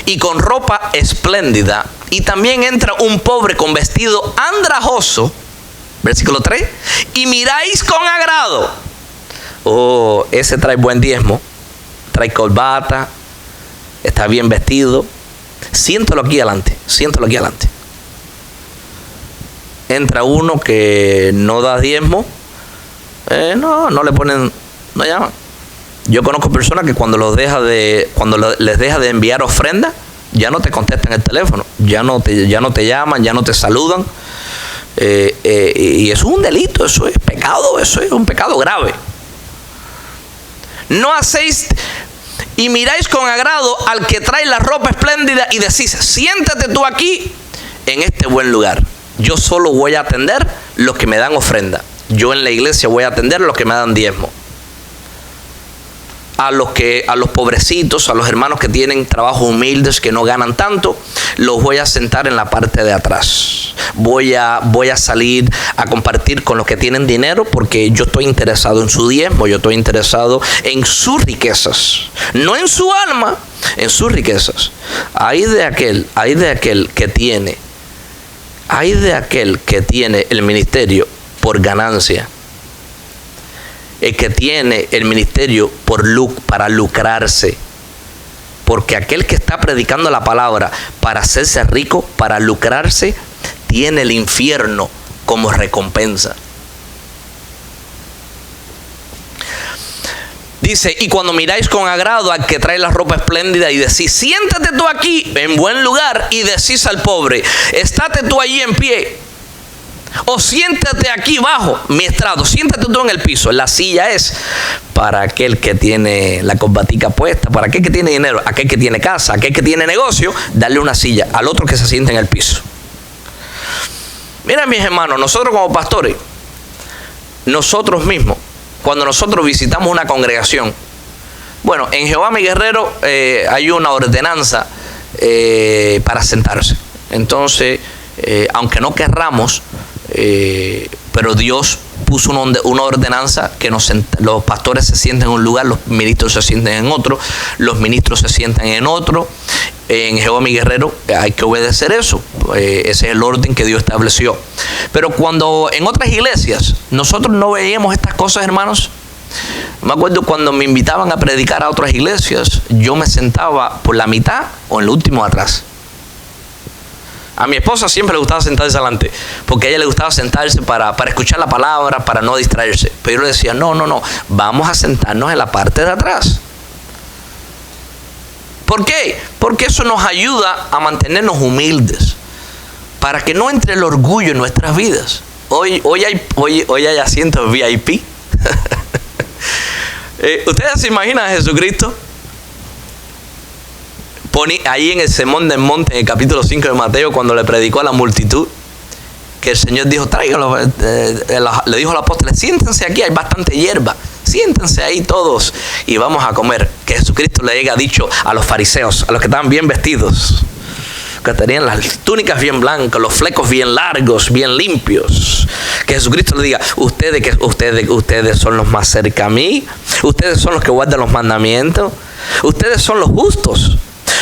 y con ropa espléndida, y también entra un pobre con vestido andrajoso, versículo 3, y miráis con agrado, ese trae buen diezmo, trae corbata, está bien vestido, siéntalo aquí adelante. Entra uno que no da diezmo, no le ponen, no llaman. Yo conozco personas que cuando les deja de enviar ofrenda, ya no te contestan el teléfono, ya no te llaman, ya no te saludan. Y eso es un delito, eso es pecado, eso es un pecado grave. No hacéis y miráis con agrado al que trae la ropa espléndida y decís, siéntate tú aquí en este buen lugar. Yo solo voy a atender los que me dan ofrenda. Yo en la iglesia voy a atender los que me dan diezmo. A los pobrecitos, a los hermanos que tienen trabajos humildes, que no ganan tanto, los voy a sentar en la parte de atrás. Voy a salir a compartir con los que tienen dinero, porque yo estoy interesado en su diezmo, yo estoy interesado en sus riquezas, no en su alma, en sus riquezas. Hay de aquel que tiene el ministerio por ganancia. El que tiene el ministerio para lucrarse. Porque aquel que está predicando la palabra para hacerse rico, para lucrarse, tiene el infierno como recompensa. Dice, y cuando miráis con agrado al que trae la ropa espléndida y decís, siéntate tú aquí en buen lugar, y decís al pobre, estate tú allí en pie, o siéntate aquí bajo mi estrado, siéntate tú en el piso. La silla es para aquel que tiene la corbatica puesta, para aquel que tiene dinero, aquel que tiene casa, aquel que tiene negocio, darle una silla al otro que se siente en el piso. Mira, mis hermanos, nosotros como pastores, nosotros mismos, cuando nosotros visitamos una congregación, bueno, en Jehová mi Guerrero hay una ordenanza para sentarse. Entonces, aunque no querramos, pero Dios puso una ordenanza que los pastores se sienten en un lugar, los ministros se sienten en otro, los ministros se sientan en otro. En Jehová mi Guerrero hay que obedecer eso. Ese es el orden que Dios estableció. Pero cuando en otras iglesias nosotros no veíamos estas cosas, hermanos, me acuerdo cuando me invitaban a predicar a otras iglesias, yo me sentaba por la mitad o en lo último atrás. A mi esposa siempre le gustaba sentarse adelante, porque a ella le gustaba sentarse para escuchar la palabra, para no distraerse. Pero yo le decía, no, vamos a sentarnos en la parte de atrás. ¿Por qué? Porque eso nos ayuda a mantenernos humildes, para que no entre el orgullo en nuestras vidas. Hoy hay asientos VIP. ¿Ustedes se imaginan a Jesucristo? Ahí en el Sermón del Monte, en el capítulo 5 de Mateo, cuando le predicó a la multitud, que el Señor dijo, tráiganlo, le dijo al apóstol, siéntense aquí, hay bastante hierba, siéntense ahí todos y vamos a comer. Que Jesucristo le haya dicho a los fariseos, a los que estaban bien vestidos, que tenían las túnicas bien blancas, los flecos bien largos, bien limpios, que Jesucristo le diga, ustedes son los más cerca a mí, ustedes son los que guardan los mandamientos, ustedes son los justos.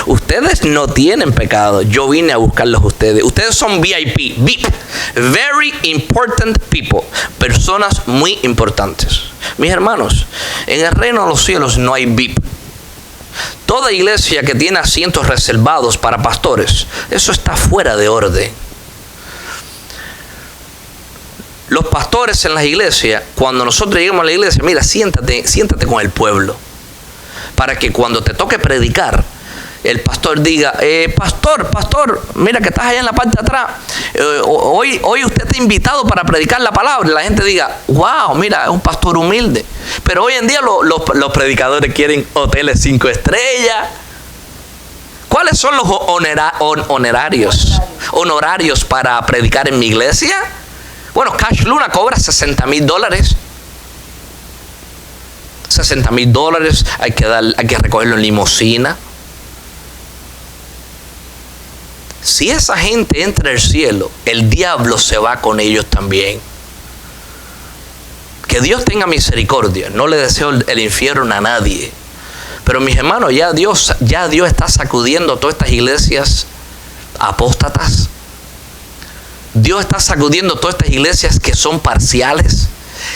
Ustedes no tienen pecado. Yo vine a buscarlos a ustedes. Ustedes son VIP, very important people, personas muy importantes. Mis hermanos, en el reino de los cielos no hay VIP. Toda iglesia que tiene asientos reservados para pastores, eso está fuera de orden. Los pastores en las iglesias, cuando nosotros llegamos a la iglesia, mira, siéntate con el pueblo, para que cuando te toque predicar, el pastor diga, pastor, mira que estás allá en la parte de atrás, hoy usted está invitado para predicar la palabra. Y la gente diga, wow, mira, es un pastor humilde. Pero hoy en día los predicadores quieren hoteles 5 estrellas. ¿Cuáles son los honorarios para predicar en mi iglesia? Bueno, Cash Luna cobra $60,000. $60,000, hay que recogerlo en limusina. Si esa gente entra al cielo, el diablo se va con ellos también. Que Dios tenga misericordia. No le deseo el infierno a nadie. Pero mis hermanos, ya Dios está sacudiendo todas estas iglesias apóstatas. Dios está sacudiendo todas estas iglesias que son parciales,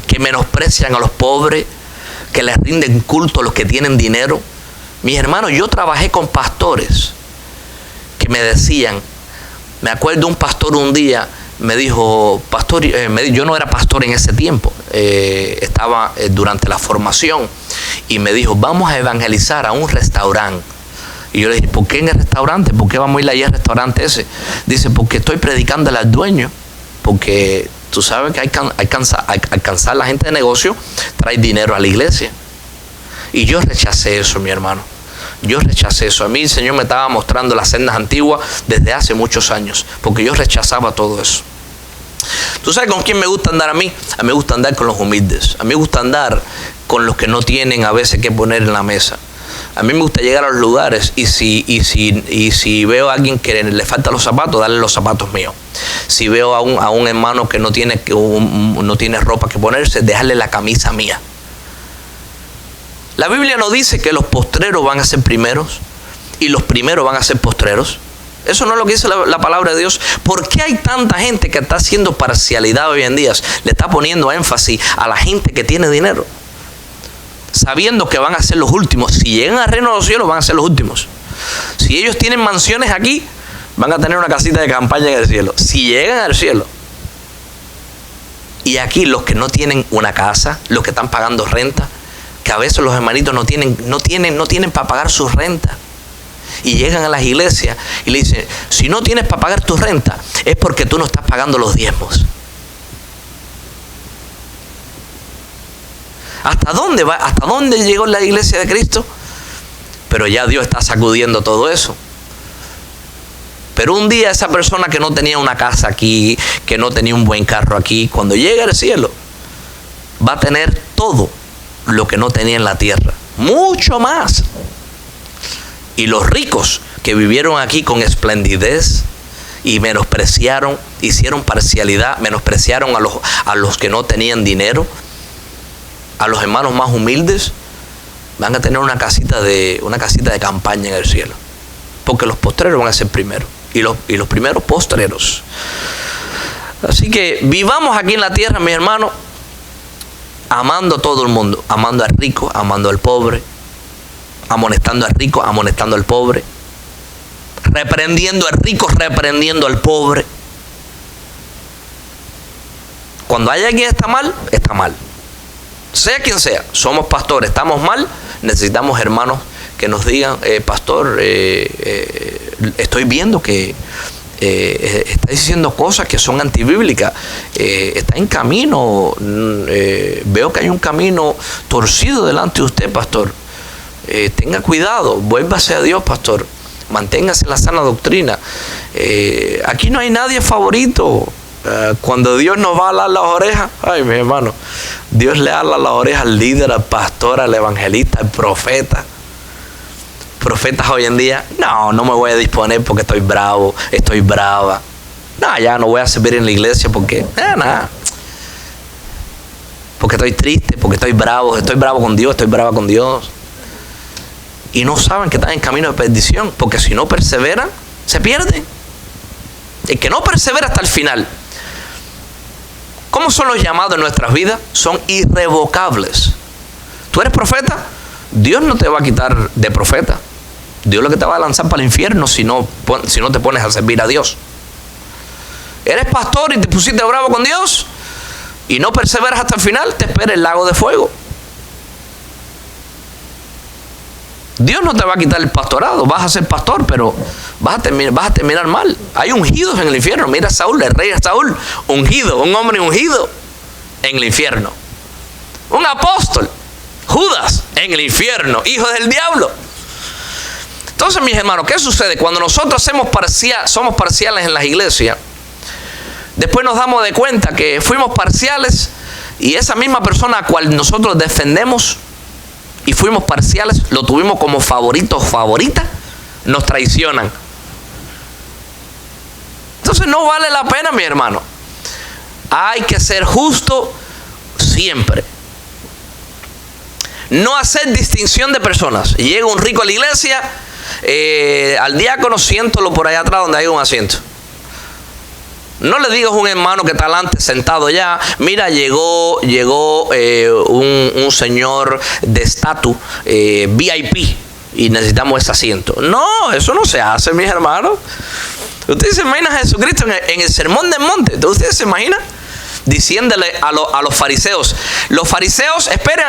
que menosprecian a los pobres, que les rinden culto a los que tienen dinero. Mis hermanos, yo trabajé con pastores que me decían, me acuerdo un pastor un día me dijo, pastor, yo no era pastor en ese tiempo, estaba durante la formación, y me dijo, vamos a evangelizar a un restaurante. Y yo le dije, ¿por qué en el restaurante? ¿Por qué vamos a ir allá al restaurante ese? Dice, porque estoy predicándole al dueño, porque tú sabes que alcanzar la gente de negocio trae dinero a la iglesia. Y yo rechacé eso, mi hermano. Yo rechacé eso. A mí el Señor me estaba mostrando las sendas antiguas desde hace muchos años, porque yo rechazaba todo eso. ¿Tú sabes con quién me gusta andar a mí? A mí me gusta andar con los humildes. A mí me gusta andar con los que no tienen a veces que poner en la mesa. A mí me gusta llegar a los lugares y si veo a alguien que le faltan los zapatos, darle los zapatos míos. Si veo a un hermano que no tiene ropa que ponerse, dejarle la camisa mía. La Biblia no dice que los postreros van a ser primeros y los primeros van a ser postreros. Eso no es lo que dice la palabra de Dios. ¿Por qué hay tanta gente que está haciendo parcialidad hoy en día? Le está poniendo énfasis a la gente que tiene dinero, sabiendo que van a ser los últimos. Si llegan al reino de los cielos, van a ser los últimos. Si ellos tienen mansiones aquí, van a tener una casita de campaña en el cielo. Si llegan al cielo. Y aquí los que no tienen una casa, los que están pagando renta, que a veces los hermanitos no tienen para pagar su renta. Y llegan a las iglesias y le dicen, si no tienes para pagar tu renta, es porque tú no estás pagando los diezmos. ¿Hasta dónde va? ¿Hasta dónde llegó la iglesia de Cristo? Pero ya Dios está sacudiendo todo eso. Pero un día esa persona que no tenía una casa aquí, que no tenía un buen carro aquí, cuando llegue al cielo, va a tener todo lo que no tenía en la tierra. Mucho más. Y los ricos que vivieron aquí con esplendidez y menospreciaron, hicieron parcialidad, menospreciaron a los que no tenían dinero, a los hermanos más humildes, van a tener una casita de campaña en el cielo. Porque los postreros van a ser primeros. Y los primeros postreros. Así que vivamos aquí en la tierra, mis hermanos, amando a todo el mundo. Amando al rico, amando al pobre. Amonestando al rico, amonestando al pobre. Reprendiendo al rico, reprendiendo al pobre. Cuando hay alguien que está mal, está mal. Sea quien sea, somos pastores, estamos mal, necesitamos hermanos que nos digan, pastor, estoy viendo que está diciendo cosas que son antibíblicas, está en camino, veo que hay un camino torcido delante de usted, pastor. Tenga cuidado, vuélvase a Dios, pastor, manténgase en la sana doctrina. Aquí no hay nadie favorito. Cuando Dios nos va a alar las orejas, ay, mi hermano, Dios le ala las orejas al líder, al pastor, al evangelista, al profeta. Profetas hoy en día, no me voy a disponer porque estoy bravo, estoy brava. No, ya no voy a servir en la iglesia porque, nada. Porque estoy triste, porque estoy bravo con Dios, estoy brava con Dios. Y no saben que están en camino de perdición, porque si no perseveran, se pierden. El que no persevera hasta el final. ¿Cómo son los llamados en nuestras vidas? Son irrevocables. ¿Tú eres profeta? Dios no te va a quitar de profeta. Dios lo que te va a lanzar para el infierno si no te pones a servir a Dios. ¿Eres pastor y te pusiste bravo con Dios y no perseveras hasta el final? Te espera el lago de fuego. Dios no te va a quitar el pastorado, vas a ser pastor, pero vas a terminar mal. Hay ungidos en el infierno. Mira a Saúl, el rey Saúl, ungido, un hombre ungido en el infierno. Un apóstol, Judas, en el infierno, hijo del diablo. Entonces, mis hermanos, ¿qué sucede? Cuando nosotros somos parciales en las iglesias, después nos damos de cuenta que fuimos parciales y esa misma persona a cual nosotros defendemos y fuimos parciales, lo tuvimos como favorito o favorita, nos traicionan. Entonces no vale la pena, mi hermano. Hay que ser justo siempre. No hacer distinción de personas. Llega un rico a la iglesia, al diácono siéntolo por allá atrás donde hay un asiento. No le digas a un hermano que está delante sentado ya, mira, llegó un señor de estatus VIP y necesitamos ese asiento. No, eso no se hace, mis hermanos. ¿Ustedes se imaginan a Jesucristo en el sermón del monte? ¿Ustedes se imaginan? Diciéndole a los fariseos, esperen,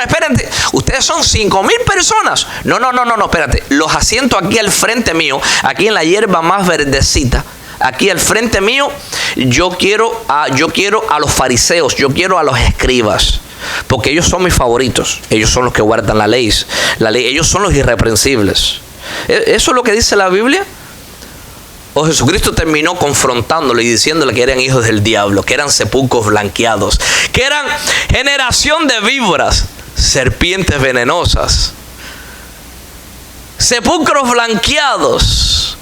ustedes son 5,000 personas. No, espérate, los asientos aquí al frente mío, aquí en la hierba más verdecita, aquí al frente mío, yo quiero a los fariseos, yo quiero a los escribas. porque ellos son mis favoritos. Ellos son los que guardan la ley. Ellos son los irreprensibles. ¿Eso es lo que dice la Biblia? O Jesucristo terminó confrontándole y diciéndole que eran hijos del diablo, que eran sepulcros blanqueados, que eran generación de víboras, serpientes venenosas, sepulcros blanqueados,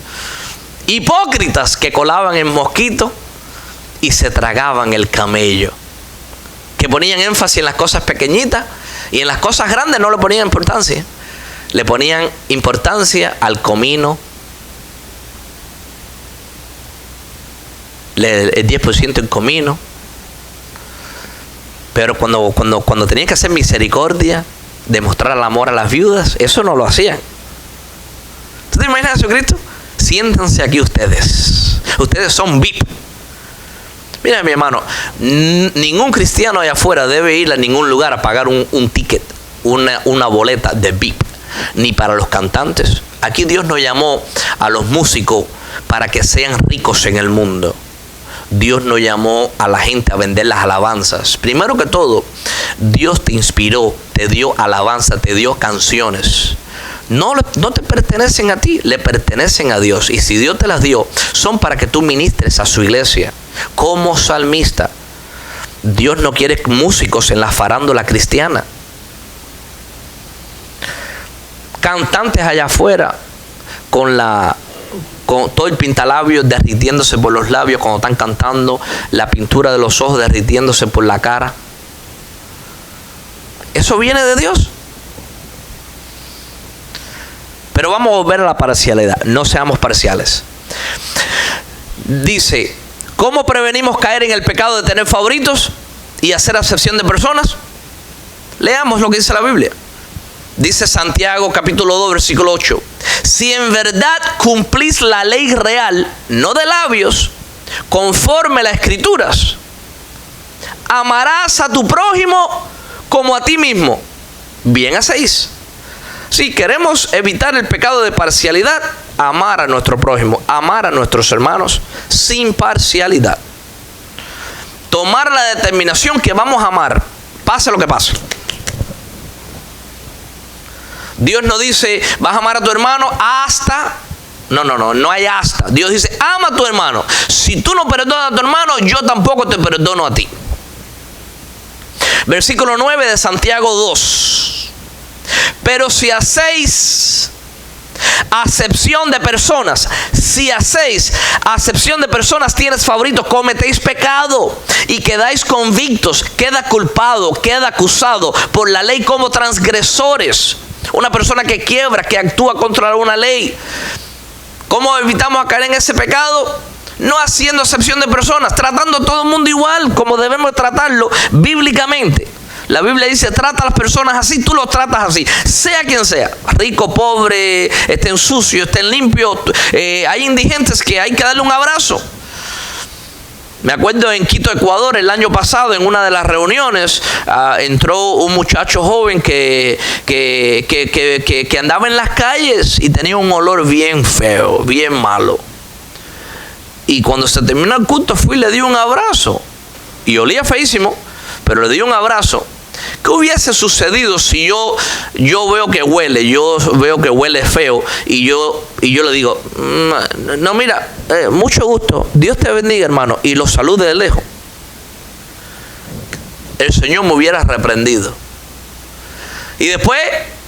hipócritas que colaban en mosquito y se tragaban el camello, que ponían énfasis en las cosas pequeñitas y en las cosas grandes no le ponían importancia. Le ponían importancia al comino, el 10% en comino. Pero cuando tenían que hacer misericordia, demostrar el amor a las viudas, eso no lo hacían. ¿Tú te imaginas a Jesucristo? Siéntanse aquí ustedes. Ustedes son VIP. Mira, mi hermano, ningún cristiano allá afuera debe ir a ningún lugar a pagar un ticket, una boleta de VIP. Ni para los cantantes. Aquí Dios no llamó a los músicos para que sean ricos en el mundo. Dios no llamó a la gente a vender las alabanzas. Primero que todo, Dios te inspiró, te dio alabanza, te dio canciones. No te pertenecen a ti, le pertenecen a Dios. Y si Dios te las dio, son para que tú ministres a su iglesia. Como salmista, Dios no quiere músicos en la farándula cristiana. Cantantes allá afuera con todo el pintalabios derritiéndose por los labios cuando están cantando, la pintura de los ojos derritiéndose por la cara. ¿Eso viene de Dios? Pero vamos a volver a la parcialidad. No seamos parciales. Dice, ¿cómo prevenimos caer en el pecado de tener favoritos y hacer acepción de personas? Leamos lo que dice la Biblia. Dice Santiago capítulo 2 versículo 8. Si en verdad cumplís la ley real, no de labios, conforme a las escrituras, amarás a tu prójimo como a ti mismo. Bien hacéis. Si queremos evitar el pecado de parcialidad, amar a nuestro prójimo, amar a nuestros hermanos sin parcialidad. Tomar la determinación que vamos a amar, pase lo que pase. Dios no dice, vas a amar a tu hermano hasta... No hay hasta. Dios dice, ama a tu hermano. Si tú no perdonas a tu hermano, yo tampoco te perdono a ti. Versículo 9 de Santiago 2. Pero si hacéis acepción de personas, tienes favoritos, cometéis pecado y quedáis convictos, queda culpado, queda acusado por la ley como transgresores. Una persona que quiebra, que actúa contra una ley. ¿Cómo evitamos caer en ese pecado? No haciendo acepción de personas, tratando a todo el mundo igual, como debemos tratarlo bíblicamente. La Biblia dice, trata a las personas así, tú los tratas así, sea quien sea, rico, pobre, estén sucios, estén limpios. Hay indigentes que hay que darle un abrazo. Me acuerdo en Quito, Ecuador, el año pasado, en una de las reuniones, entró un muchacho joven que andaba en las calles y tenía un olor bien feo, bien malo. Y cuando se terminó el culto, fui y le di un abrazo. Y olía feísimo, pero le di un abrazo. ¿Qué hubiese sucedido si yo veo que huele feo y yo le digo, no, mira, mucho gusto, Dios te bendiga, hermano, y lo salude de lejos? El Señor me hubiera reprendido. Y después,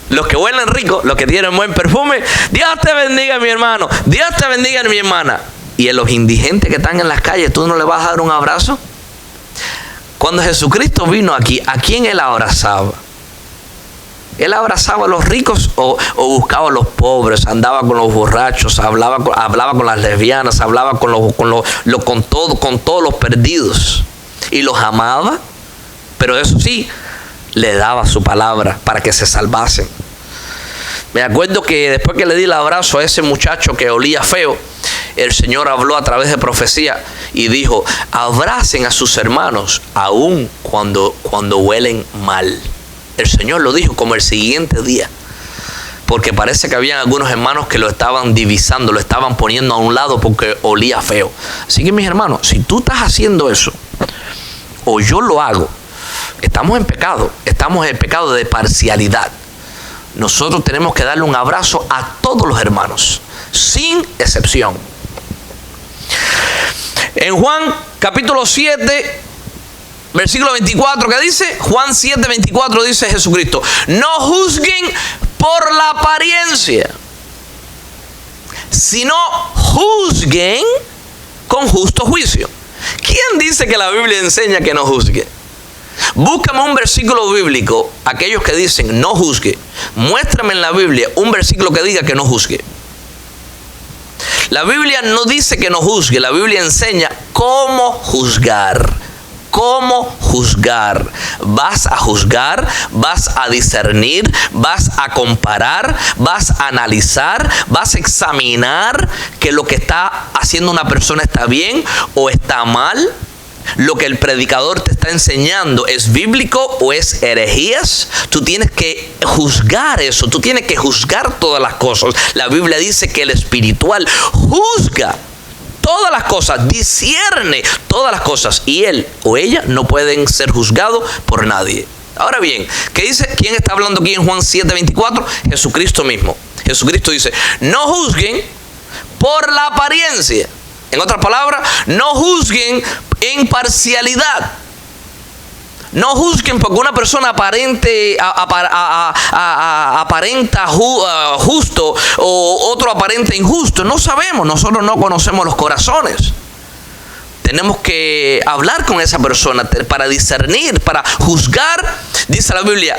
los que huelen rico, los que tienen buen perfume, Dios te bendiga, mi hermano, Dios te bendiga, mi hermana. Y a los indigentes que están en las calles, ¿tú no le vas a dar un abrazo? Cuando Jesucristo vino aquí, ¿a quién Él abrazaba? Él abrazaba a los ricos o buscaba a los pobres, andaba con los borrachos, hablaba con las lesbianas, hablaba con todos los perdidos y los amaba, pero eso sí, le daba su palabra para que se salvasen. Me acuerdo que después que le di el abrazo a ese muchacho que olía feo, el Señor habló a través de profecía y dijo, abracen a sus hermanos aun cuando huelen mal. El Señor lo dijo como el siguiente día, porque parece que habían algunos hermanos que lo estaban divisando, lo estaban poniendo a un lado porque olía feo. Así que, mis hermanos, si tú estás haciendo eso, o yo lo hago, estamos en pecado de parcialidad. Nosotros tenemos que darle un abrazo a todos los hermanos, sin excepción. En Juan capítulo 7, versículo 24, ¿qué dice? Juan 7, 24 dice Jesucristo: no juzguen por la apariencia, sino juzguen con justo juicio. ¿Quién dice que la Biblia enseña que no juzgue? Búscame un versículo bíblico, aquellos que dicen no juzgue. Muéstrame en la Biblia un versículo que diga que no juzgue. La Biblia no dice que no juzgue, la Biblia enseña cómo juzgar. ¿Cómo juzgar? Vas a juzgar, vas a discernir, vas a comparar, vas a analizar, vas a examinar que lo que está haciendo una persona está bien o está mal. Lo que el predicador te está enseñando es bíblico o es herejías. Tú tienes que juzgar eso, tú tienes que juzgar todas las cosas. La Biblia dice que el espiritual juzga todas las cosas, discierne todas las cosas, y él o ella no pueden ser juzgados por nadie. Ahora bien, ¿qué dice? ¿Quién está hablando aquí en Juan 7:24? Jesucristo mismo. Jesucristo dice: no juzguen por la apariencia. En otras palabras, no juzguen en parcialidad. No juzguen porque una persona aparenta justo o otro aparenta injusto. No sabemos, nosotros no conocemos los corazones. Tenemos que hablar con esa persona para discernir, para juzgar. Dice la Biblia: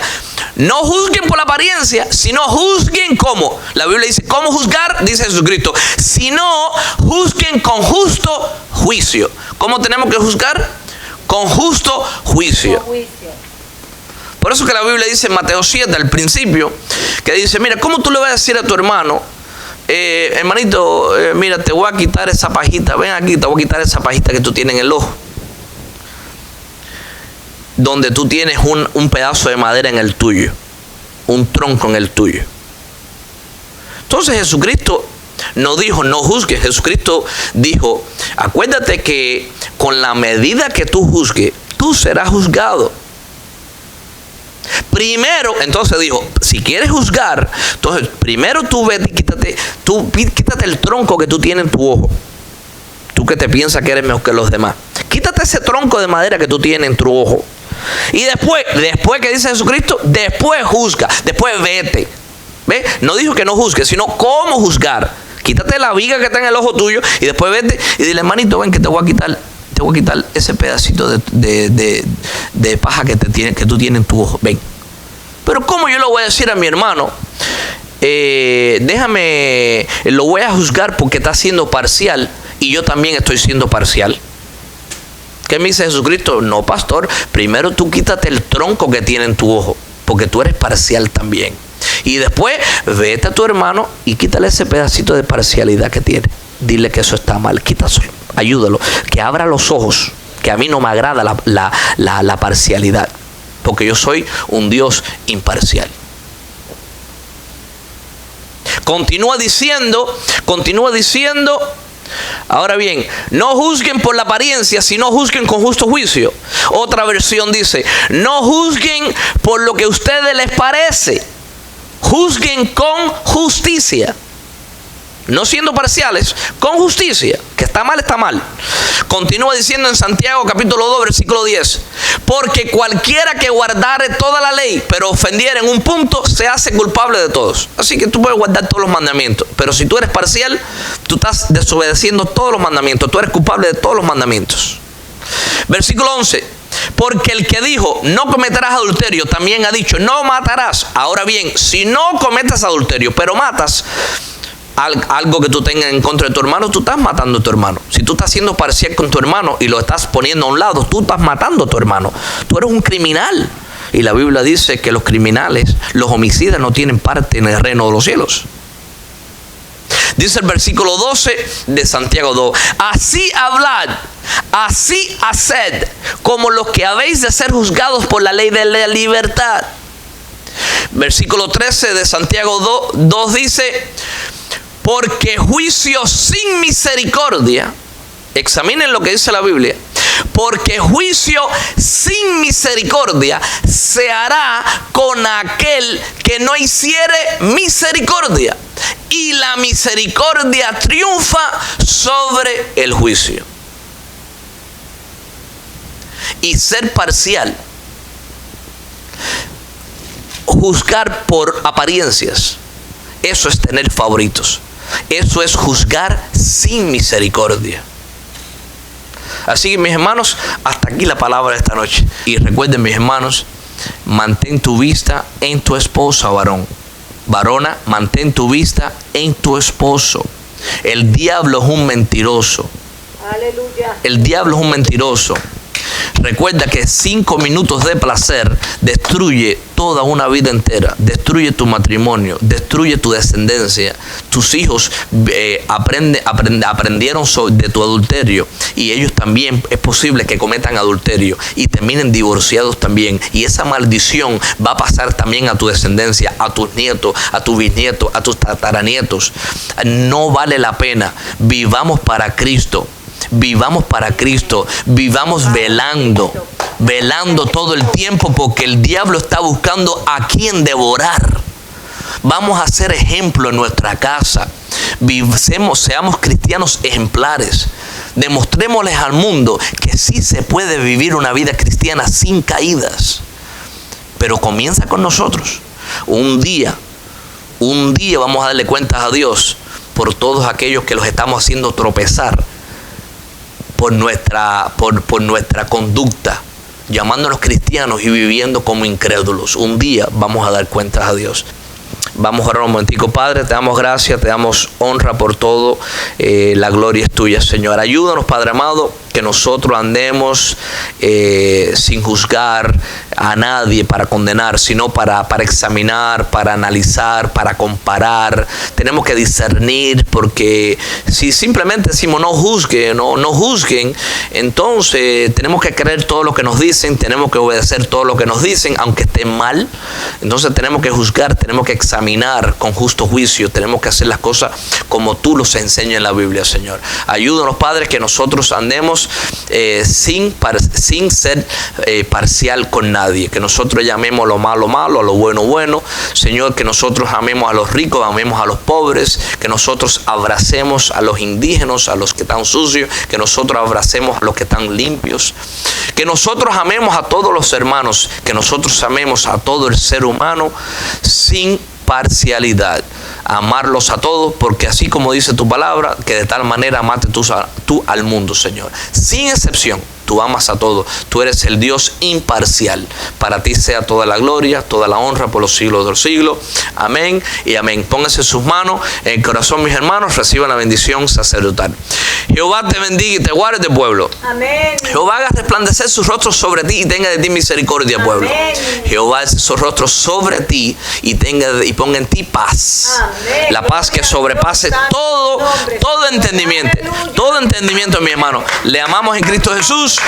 no juzguen por la apariencia, sino juzguen ¿cómo? La Biblia dice ¿cómo juzgar? Dice Jesucristo: sino juzguen con justo juicio. ¿Cómo tenemos que juzgar? Con justo juicio. Por eso que la Biblia dice en Mateo 7 al principio, que dice: mira, ¿cómo tú le vas a decir a tu hermano, hermanito, mira, te voy a quitar esa pajita, ven aquí, te voy a quitar esa pajita que tú tienes en el ojo, donde tú tienes un pedazo de madera en el tuyo, un tronco en el tuyo? Entonces Jesucristo no dijo no juzgues. Jesucristo dijo: acuérdate que con la medida que tú juzgues, tú serás juzgado. Primero, entonces dijo, si quieres juzgar, entonces primero tú vete y quítate el tronco que tú tienes en tu ojo. Tú que te piensas que eres mejor que los demás. Quítate ese tronco de madera que tú tienes en tu ojo. Y después que dice Jesucristo, después juzga, después vete. ¿Ve? No dijo que no juzgue, sino cómo juzgar. Quítate la viga que está en el ojo tuyo y después vete y dile: hermanito, ven que te voy a quitar ese pedacito de paja que tú tienes en tu ojo. Ven. Pero ¿cómo yo le voy a decir a mi hermano? Lo voy a juzgar porque está siendo parcial y yo también estoy siendo parcial. ¿Qué me dice Jesucristo? No, pastor, primero tú quítate el tronco que tiene en tu ojo, porque tú eres parcial también. Y después vete a tu hermano y quítale ese pedacito de parcialidad que tiene. Dile que eso está mal, quítaselo, ayúdalo, que abra los ojos, que a mí no me agrada la parcialidad, porque yo soy un Dios imparcial. Continúa diciendo, ahora bien, no juzguen por la apariencia, sino juzguen con justo juicio. Otra versión dice: no juzguen por lo que a ustedes les parece, juzguen con justicia. No siendo parciales, con justicia. Que está mal, está mal. Continúa diciendo en Santiago capítulo 2 versículo 10: porque cualquiera que guardare toda la ley, pero ofendiera en un punto, se hace culpable de todos. Así que tú puedes guardar todos los mandamientos, pero si tú eres parcial, tú estás desobedeciendo todos los mandamientos. Tú eres culpable de todos los mandamientos. Versículo 11: porque el que dijo no cometerás adulterio, también ha dicho no matarás. Ahora bien, si no cometes adulterio, pero matas algo que tú tengas en contra de tu hermano, tú estás matando a tu hermano. Si tú estás siendo parcial con tu hermano y lo estás poniendo a un lado, tú estás matando a tu hermano. Tú eres un criminal. Y la Biblia dice que los criminales, los homicidas, no tienen parte en el reino de los cielos. Dice el versículo 12 de Santiago 2: así hablad, así haced, como los que habéis de ser juzgados por la ley de la libertad. Versículo 13 de Santiago 2 dice: porque juicio sin misericordia, examinen lo que dice la Biblia, porque juicio sin misericordia se hará con aquel que no hiciere misericordia, y la misericordia triunfa sobre el juicio. Y ser parcial, juzgar por apariencias, eso es tener favoritos. Eso es juzgar sin misericordia. Así que, mis hermanos, hasta aquí la palabra de esta noche. Y recuerden, mis hermanos, mantén tu vista en tu esposa, varón. Varona, mantén tu vista en tu esposo. El diablo es un mentiroso. Aleluya. El diablo es un mentiroso. Recuerda que 5 minutos de placer destruye toda una vida entera, destruye tu matrimonio, destruye tu descendencia. Tus hijos aprendieron de tu adulterio, y ellos también es posible que cometan adulterio y terminen divorciados también. Y esa maldición va a pasar también a tu descendencia, a tus nietos, a tus bisnietos, a tus tataranietos. No vale la pena. Vivamos para Cristo. Vivamos para Cristo, vivamos velando todo el tiempo, porque el diablo está buscando a quien devorar. Vamos a ser ejemplo en nuestra casa. Seamos cristianos ejemplares. Demostrémosles al mundo que sí se puede vivir una vida cristiana sin caídas. Pero comienza con nosotros. Un día vamos a darle cuentas a Dios por todos aquellos que los estamos haciendo tropezar por nuestra conducta, llamándonos cristianos y viviendo como incrédulos. Un día vamos a dar cuentas a Dios. Vamos a orar un momentico. Padre, te damos gracias, te damos honra por todo. La gloria es tuya, Señor. Ayúdanos, Padre amado, que nosotros andemos sin juzgar a nadie para condenar, sino para examinar, para analizar, para comparar. Tenemos que discernir, porque si simplemente decimos no juzguen, entonces tenemos que creer todo lo que nos dicen, tenemos que obedecer todo lo que nos dicen, aunque esté mal. Entonces tenemos que juzgar, tenemos que examinar con justo juicio, tenemos que hacer las cosas como tú nos enseñas en la Biblia, Señor. Ayúdanos, Padre, que nosotros andemos sin ser parcial con nadie, que nosotros llamemos lo malo malo, a lo bueno bueno, Señor, que nosotros amemos a los ricos, amemos a los pobres, que nosotros abracemos a los indígenas, a los que están sucios, que nosotros abracemos a los que están limpios, que nosotros amemos a todos los hermanos, que nosotros amemos a todo el ser humano sin parcialidad. Amarlos a todos, porque así como dice tu palabra, que de tal manera amaste tú al mundo, Señor. Sin excepción, tú amas a todos. Tú eres el Dios imparcial. Para ti sea toda la gloria, toda la honra por los siglos de los siglos. Amén y amén. Pónganse sus manos en el corazón, mis hermanos. Reciban la bendición sacerdotal. Jehová te bendiga y te guarde, pueblo. Amén. Jehová haga resplandecer sus rostros sobre ti y tenga de ti misericordia, pueblo. Amén. Jehová haga sus rostros sobre ti y ponga en ti paz. Amén. La paz que sobrepase todo entendimiento. Todo entendimiento, mi hermano. Le amamos en Cristo Jesús.